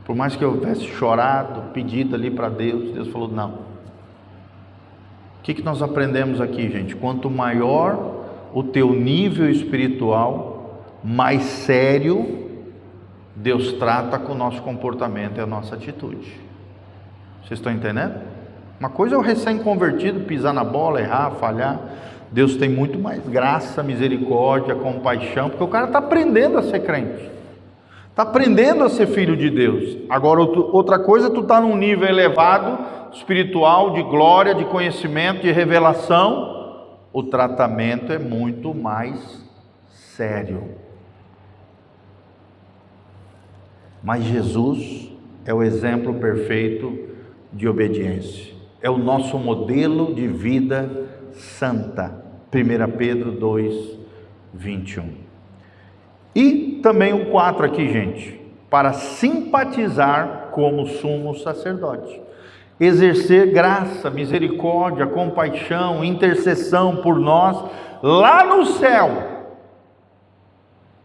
Por mais que eu tivesse chorado, pedido ali para Deus, Deus falou não. O que nós aprendemos aqui, gente? Quanto maior o teu nível espiritual, mais sério Deus trata com o nosso comportamento e a nossa atitude. Vocês estão entendendo? Uma coisa é o recém-convertido pisar na bola, errar, falhar. Deus tem muito mais graça, misericórdia, compaixão, porque o cara está aprendendo a ser crente, está aprendendo a ser filho de Deus. Agora outra coisa é tu estar num nível elevado, espiritual, de glória, de conhecimento, de revelação. O tratamento é muito mais sério. Mas Jesus é o exemplo perfeito de obediência. É o nosso modelo de vida santa. 1 Pedro 2, 21. E também o 4 aqui, gente. Para simpatizar como sumo sacerdote. Exercer graça, misericórdia, compaixão, intercessão por nós lá no céu.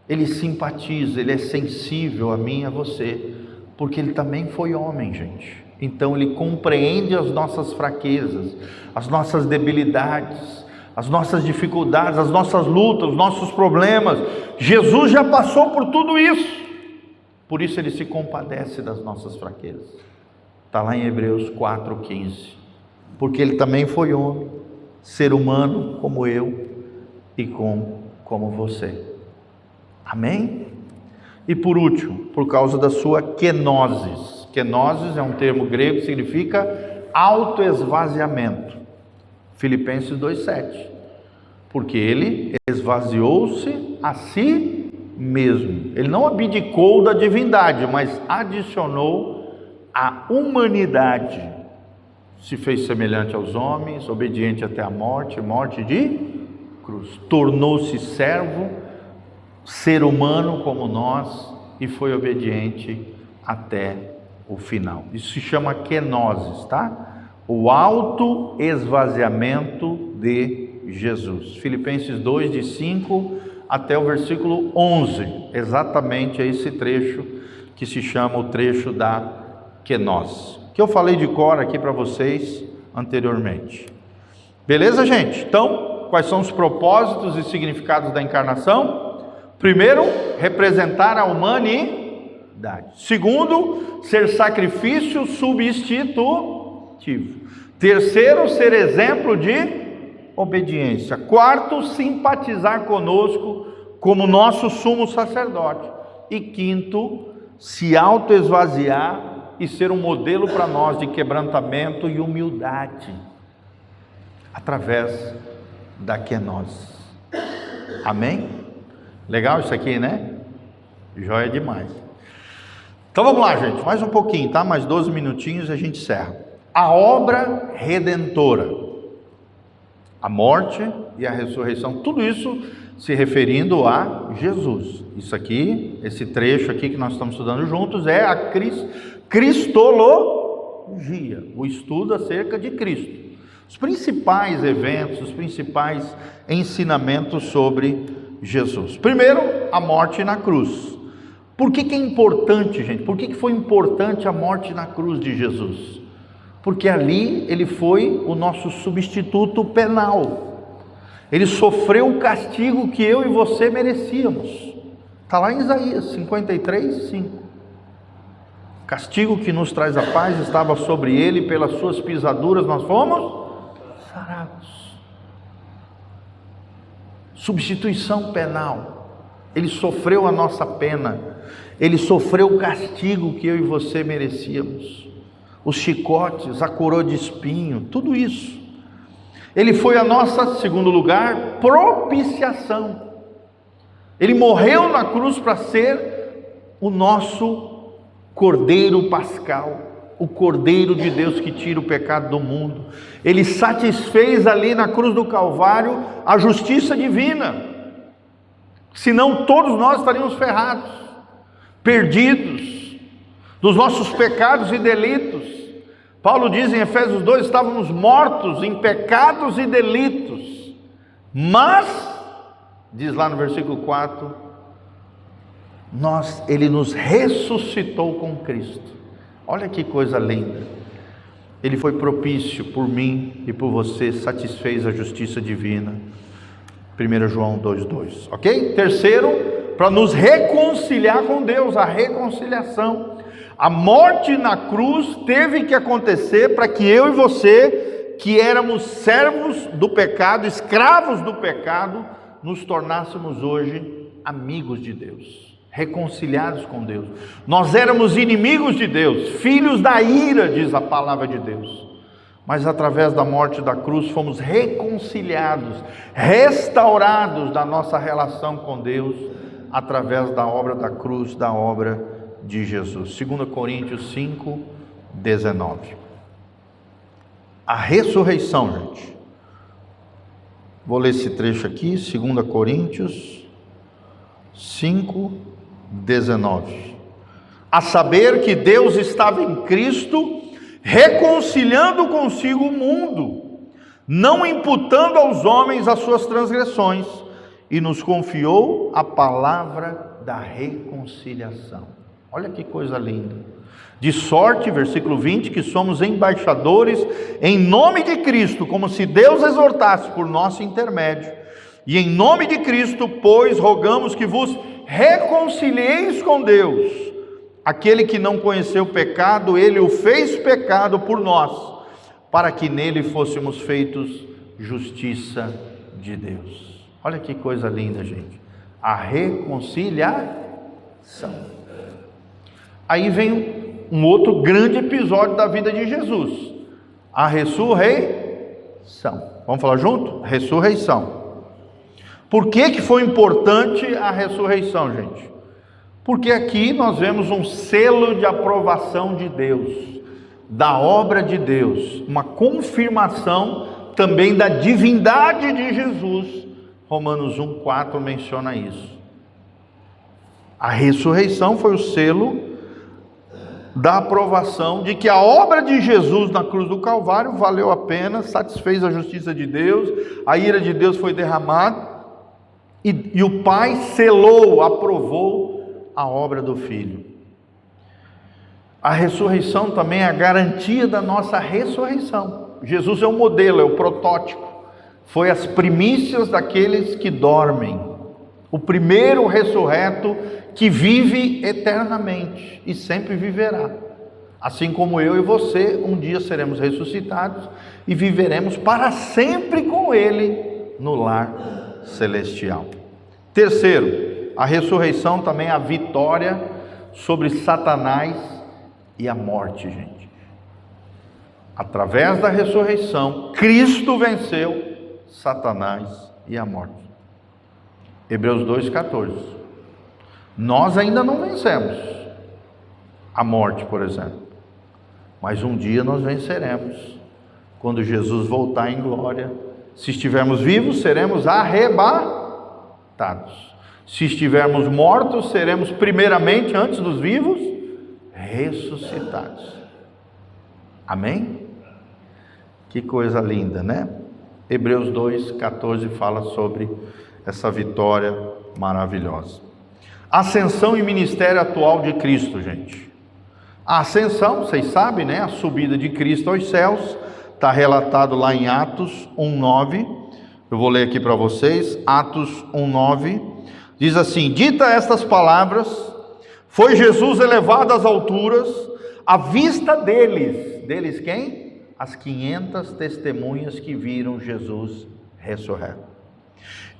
Ele simpatiza, ele é sensível a mim e a você, porque ele também foi homem, gente. Então ele compreende as nossas fraquezas, as nossas debilidades, as nossas dificuldades, as nossas lutas, os nossos problemas. Jesus já passou por tudo isso, por isso ele se compadece das nossas fraquezas. Está lá em Hebreus 4,15, porque ele também foi homem, ser humano como eu e como você. Amém? E por último, por causa da sua kenosis. Kenosis é um termo grego que significa autoesvaziamento. Filipenses 2,7. Porque ele esvaziou-se a si mesmo. Ele não abdicou da divindade, mas adicionou a humanidade. Se fez semelhante aos homens, obediente até a morte, morte de cruz. Tornou-se servo, ser humano como nós, e foi obediente até o final. Isso se chama kenosis, tá? O autoesvaziamento de Jesus. Filipenses 2, de 5 até o versículo 11. Exatamente esse trecho que se chama o trecho da kenosis, que eu falei de cor aqui para vocês anteriormente. Beleza, gente? Então, quais são os propósitos e significados da encarnação? Primeiro, representar a humanidade. Segundo, ser sacrifício substitutivo. Terceiro, ser exemplo de obediência. Quarto, simpatizar conosco como nosso sumo sacerdote. E quinto, se autoesvaziar e ser um modelo para nós de quebrantamento e humildade, através da kenosis. Amém? Legal isso aqui, né? Joia demais. Então vamos lá, gente, mais um pouquinho, tá? Mais 12 minutinhos e a gente encerra. A obra redentora, a morte e a ressurreição, tudo isso se referindo a Jesus. Isso aqui, esse trecho aqui que nós estamos estudando juntos é a cristologia, o estudo acerca de Cristo. Os principais eventos, os principais ensinamentos sobre Jesus. Primeiro, a morte na cruz. Por que é importante, gente? Por que foi importante a morte na cruz de Jesus? Porque ali ele foi o nosso substituto penal. Ele sofreu o castigo que eu e você merecíamos. Está lá em Isaías 53, 5. Castigo que nos traz a paz estava sobre ele, pelas suas pisaduras nós fomos sarados. substituição penal. Ele sofreu a nossa pena, ele sofreu o castigo que eu e você merecíamos, os chicotes, a coroa de espinho, tudo isso. Ele foi a nossa, segundo lugar, propiciação. Ele morreu na cruz para ser o nosso Cordeiro Pascal, o Cordeiro de Deus que tira o pecado do mundo. Ele satisfez ali na cruz do Calvário a justiça divina. Senão todos nós estaríamos ferrados, perdidos dos nossos pecados e delitos. Paulo diz em Efésios 2, estávamos mortos em pecados e delitos, mas, diz lá no versículo 4, ele nos ressuscitou com Cristo. Olha que coisa linda. Ele foi propício por mim e por você, satisfez a justiça divina. 1 João 2,2, ok? Terceiro, para nos reconciliar com Deus, a reconciliação. A morte na cruz teve que acontecer para que eu e você, que éramos servos do pecado, escravos do pecado, nos tornássemos hoje amigos de Deus, reconciliados com Deus. Nós éramos inimigos de Deus, filhos da ira, diz a palavra de Deus, mas através da morte da cruz fomos reconciliados, restaurados da nossa relação com Deus, através da obra da cruz, da obra de Jesus. 2 Coríntios 5, 19. A ressurreição, gente. Vou ler esse trecho aqui, 2 Coríntios 5, 19. A saber que Deus estava em Cristo, reconciliando consigo o mundo, não imputando aos homens as suas transgressões, e nos confiou a palavra da reconciliação. Olha que coisa linda. De sorte, versículo 20, que somos embaixadores em nome de Cristo, como se Deus exortasse por nosso intermédio. E em nome de Cristo, pois, rogamos que vos reconcilieis com Deus. Aquele que não conheceu o pecado, ele o fez pecado por nós, para que nele fôssemos feitos justiça de Deus. Olha que coisa linda, gente. A reconciliação. Aí vem um outro grande episódio da vida de Jesus, a ressurreição. Vamos falar junto? Ressurreição. Por que foi importante a ressurreição, gente? Porque aqui nós vemos um selo de aprovação de Deus, da obra de Deus, uma confirmação também da divindade de Jesus. Romanos 1,4 menciona isso. A ressurreição foi o selo da aprovação de que a obra de Jesus na cruz do Calvário valeu a pena, satisfez a justiça de Deus, a ira de Deus foi derramada, e o Pai selou, aprovou a obra do Filho. A ressurreição também é a garantia da nossa ressurreição. Jesus é o modelo, é o protótipo, foi as primícias daqueles que dormem, o primeiro ressurreto que vive eternamente e sempre viverá. Assim como eu e você, um dia seremos ressuscitados e viveremos para sempre com Ele no lar celestial. Terceiro, a ressurreição também é a vitória sobre Satanás e a morte, gente. Através da ressurreição, Cristo venceu Satanás e a morte. Hebreus 2,14. Nós ainda não vencemos a morte, por exemplo, mas um dia nós venceremos, quando Jesus voltar em glória. Se estivermos vivos, seremos arrebatados. Se estivermos mortos, seremos primeiramente, antes dos vivos, ressuscitados. Amém? Que coisa linda, né? Hebreus 2,14 fala sobre essa vitória maravilhosa. Ascensão e ministério atual de Cristo, gente. A ascensão, vocês sabem, né? A subida de Cristo aos céus, está relatado lá em Atos 1,9. Eu vou ler aqui para vocês, Atos 1,9. Diz assim: dita estas palavras, foi Jesus elevado às alturas, à vista deles. Deles quem? As 500 testemunhas que viram Jesus ressurreto.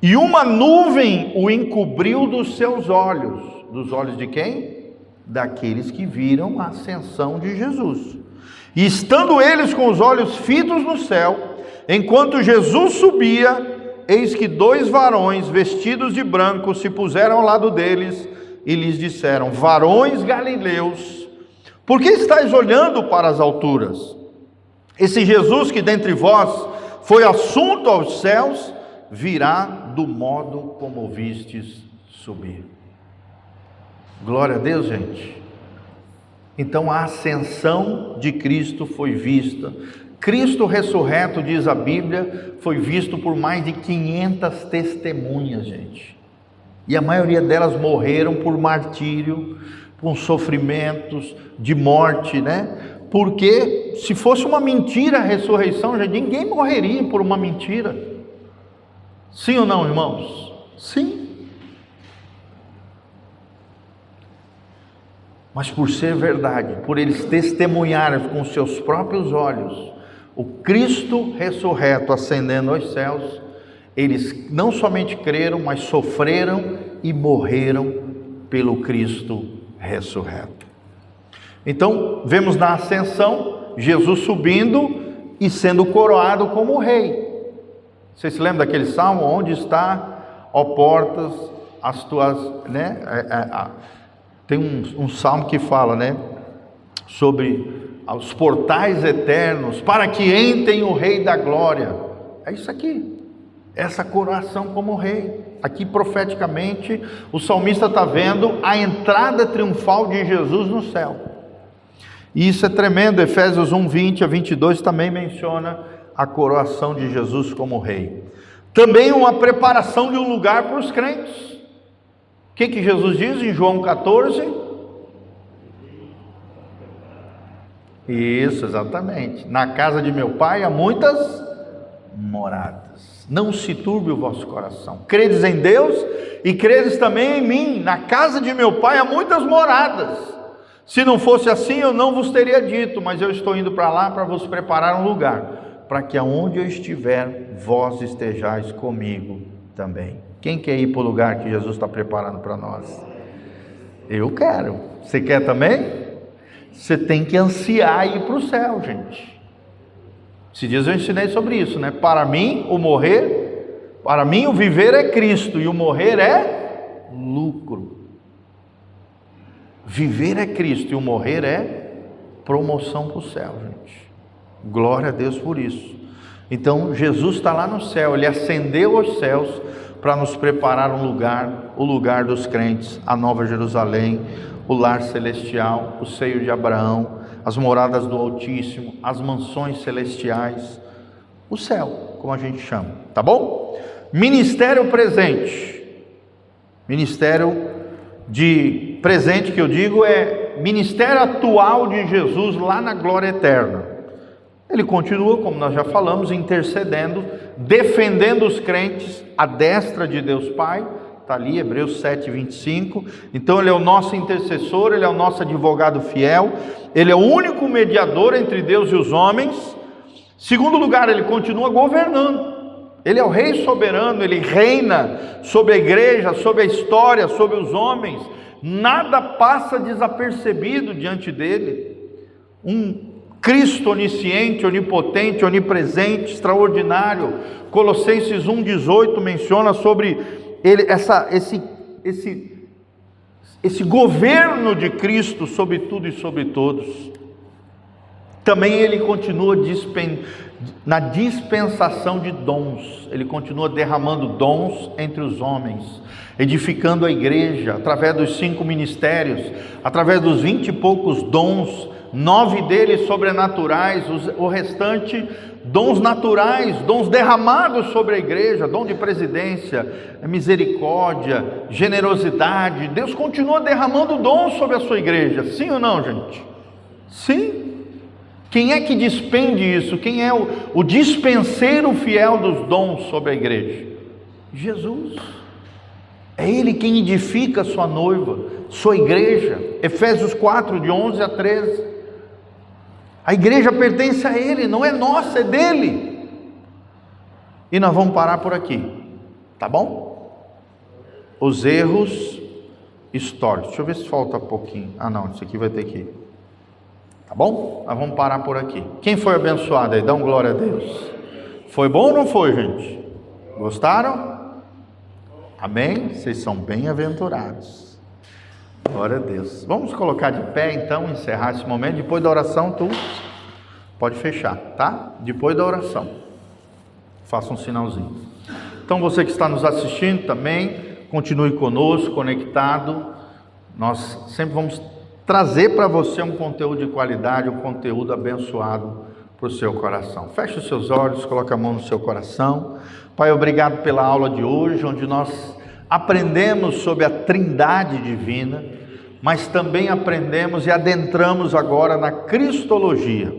E uma nuvem o encobriu dos seus olhos. Dos olhos de quem? Daqueles que viram a ascensão de Jesus. E estando eles com os olhos fitos no céu, enquanto Jesus subia, eis que 2 varões vestidos de branco se puseram ao lado deles e lhes disseram: varões galileus, por que estáis olhando para as alturas? Esse Jesus que dentre vós foi assunto aos céus, virá do modo como o vistes subir. Glória a Deus, gente. Então a ascensão de Cristo foi vista. Cristo ressurreto, diz a Bíblia, foi visto por mais de 500 testemunhas, gente. E a maioria delas morreram por martírio, por sofrimentos, de morte, né? Porque se fosse uma mentira a ressurreição, gente, ninguém morreria por uma mentira. Sim ou não, irmãos? Sim. Mas por ser verdade, por eles testemunharem com seus próprios olhos o Cristo ressurreto ascendendo aos céus, eles não somente creram, mas sofreram e morreram pelo Cristo ressurreto. Então, vemos na ascensão, Jesus subindo e sendo coroado como rei. Vocês se lembram daquele salmo? Onde está, ó portas, as tuas... né? Tem um salmo que fala, né? Sobre os portais eternos, para que entrem o Rei da Glória. É isso aqui. Essa coroação como rei. Aqui profeticamente, o salmista está vendo a entrada triunfal de Jesus no céu. E isso é tremendo. Efésios 1:20 a 22 também menciona a coroação de Jesus como rei. Também uma preparação de um lugar para os crentes. O que Jesus diz em João 14? Isso, exatamente. Na casa de meu pai há muitas moradas. Não se turbe o vosso coração. Credes em Deus e credes também em mim. Na casa de meu pai há muitas moradas. Se não fosse assim, eu não vos teria dito, mas eu estou indo para lá para vos preparar um lugar, para que aonde eu estiver, vós estejais comigo também. Quem quer ir para o lugar que Jesus está preparando para nós? Eu quero. Você quer também? Você tem que ansiar ir para o céu, gente. Esses dias eu ensinei sobre isso, né? Para mim, o viver é Cristo e o morrer é lucro. Viver é Cristo e o morrer é promoção para o céu, gente. Glória a Deus por isso. Então, Jesus está lá no céu, Ele ascendeu aos céus para nos preparar um lugar, o lugar dos crentes, a Nova Jerusalém, o lar celestial, o seio de Abraão, as moradas do Altíssimo, as mansões celestiais, o céu, como a gente chama, tá bom? Ministério presente. Ministério de presente que eu digo é ministério atual de Jesus lá na glória eterna. Ele continua, como nós já falamos, intercedendo, defendendo os crentes à destra de Deus Pai. Está ali, Hebreus 7:25. Então ele é o nosso intercessor, ele é o nosso advogado fiel, ele é o único mediador entre Deus e os homens. Segundo lugar, ele continua governando. Ele é o rei soberano, ele reina sobre a igreja, sobre a história, sobre os homens. Nada passa desapercebido diante dele. Um Cristo onisciente, onipotente, onipresente, extraordinário. Colossenses 1:18 menciona sobre ele, esse governo de Cristo sobre tudo e sobre todos. Também ele continua na dispensação de dons. Ele continua derramando dons entre os homens, edificando a igreja através dos 5 ministérios, através dos 20 e poucos dons, 9 deles sobrenaturais, o restante dons naturais, dons derramados sobre a igreja, dom de presidência, misericórdia, generosidade. Deus continua derramando dons sobre a sua igreja, sim ou não, gente? Sim. Quem é que despende isso? Quem é o dispenseiro fiel dos dons sobre a igreja? Jesus. É Ele quem edifica a sua noiva, sua igreja. Efésios 4:11 a 13. A igreja pertence a Ele, não é nossa, é dele. E nós vamos parar por aqui. tá bom? Os erros históricos. Deixa eu ver se falta pouquinho. Ah não, isso aqui vai ter que ir. Tá bom? Nós vamos parar por aqui. Quem foi abençoado aí? Dá um glória a Deus. Foi bom ou não foi, gente? Gostaram? Amém? Vocês são bem-aventurados. Glória a Deus. Vamos colocar de pé então, encerrar esse momento. Depois da oração, tu pode fechar, tá? Depois da oração. Faça um sinalzinho. Então você que está nos assistindo também, continue conosco, conectado. Nós sempre vamos trazer para você um conteúdo de qualidade, um conteúdo abençoado para o seu coração. Feche os seus olhos, coloque a mão no seu coração. Pai, obrigado pela aula de hoje, onde nós aprendemos sobre a Trindade divina, mas também aprendemos e adentramos agora na Cristologia,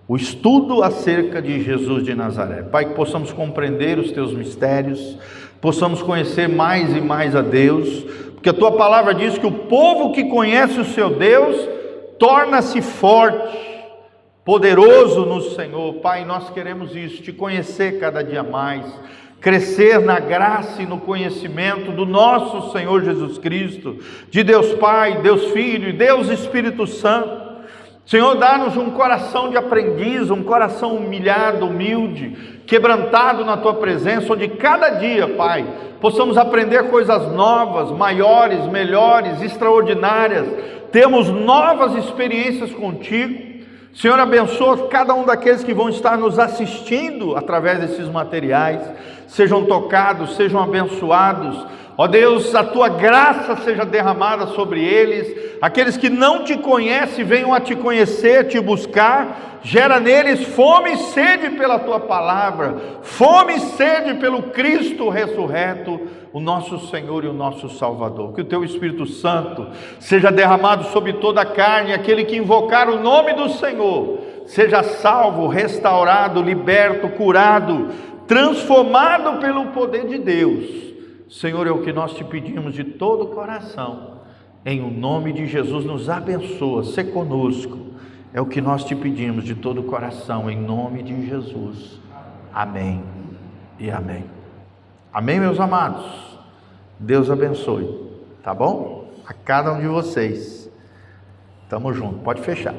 o estudo acerca de Jesus de Nazaré. Pai, que possamos compreender os teus mistérios, possamos conhecer mais e mais a Deus, porque a tua palavra diz que o povo que conhece o seu Deus torna-se forte, poderoso no Senhor. Pai, nós queremos isso, te conhecer cada dia mais, crescer na graça e no conhecimento do nosso Senhor Jesus Cristo, de Deus Pai, Deus Filho e Deus Espírito Santo. Senhor, dá-nos um coração de aprendiz, um coração humilhado, humilde, quebrantado na tua presença, onde cada dia, Pai, possamos aprender coisas novas, maiores, melhores, extraordinárias, temos novas experiências contigo. Senhor, abençoa cada um daqueles que vão estar nos assistindo através desses materiais, sejam tocados, sejam abençoados. Ó Deus, a tua graça seja derramada sobre eles. Aqueles que não te conhecem, venham a te conhecer, te buscar. Gera neles fome e sede pela tua palavra, fome e sede pelo Cristo ressurreto, o nosso Senhor e o nosso Salvador. Que o teu Espírito Santo seja derramado sobre toda a carne. Aquele que invocar o nome do Senhor seja salvo, restaurado, liberto, curado, transformado pelo poder de Deus. Senhor, é o que nós te pedimos de todo o coração. Em o nome de Jesus, nos abençoa, se conosco. É o que nós te pedimos de todo o coração, em nome de Jesus. Amém e amém. Amém, meus amados? Deus abençoe, tá bom? A cada um de vocês. Tamo junto, pode fechar.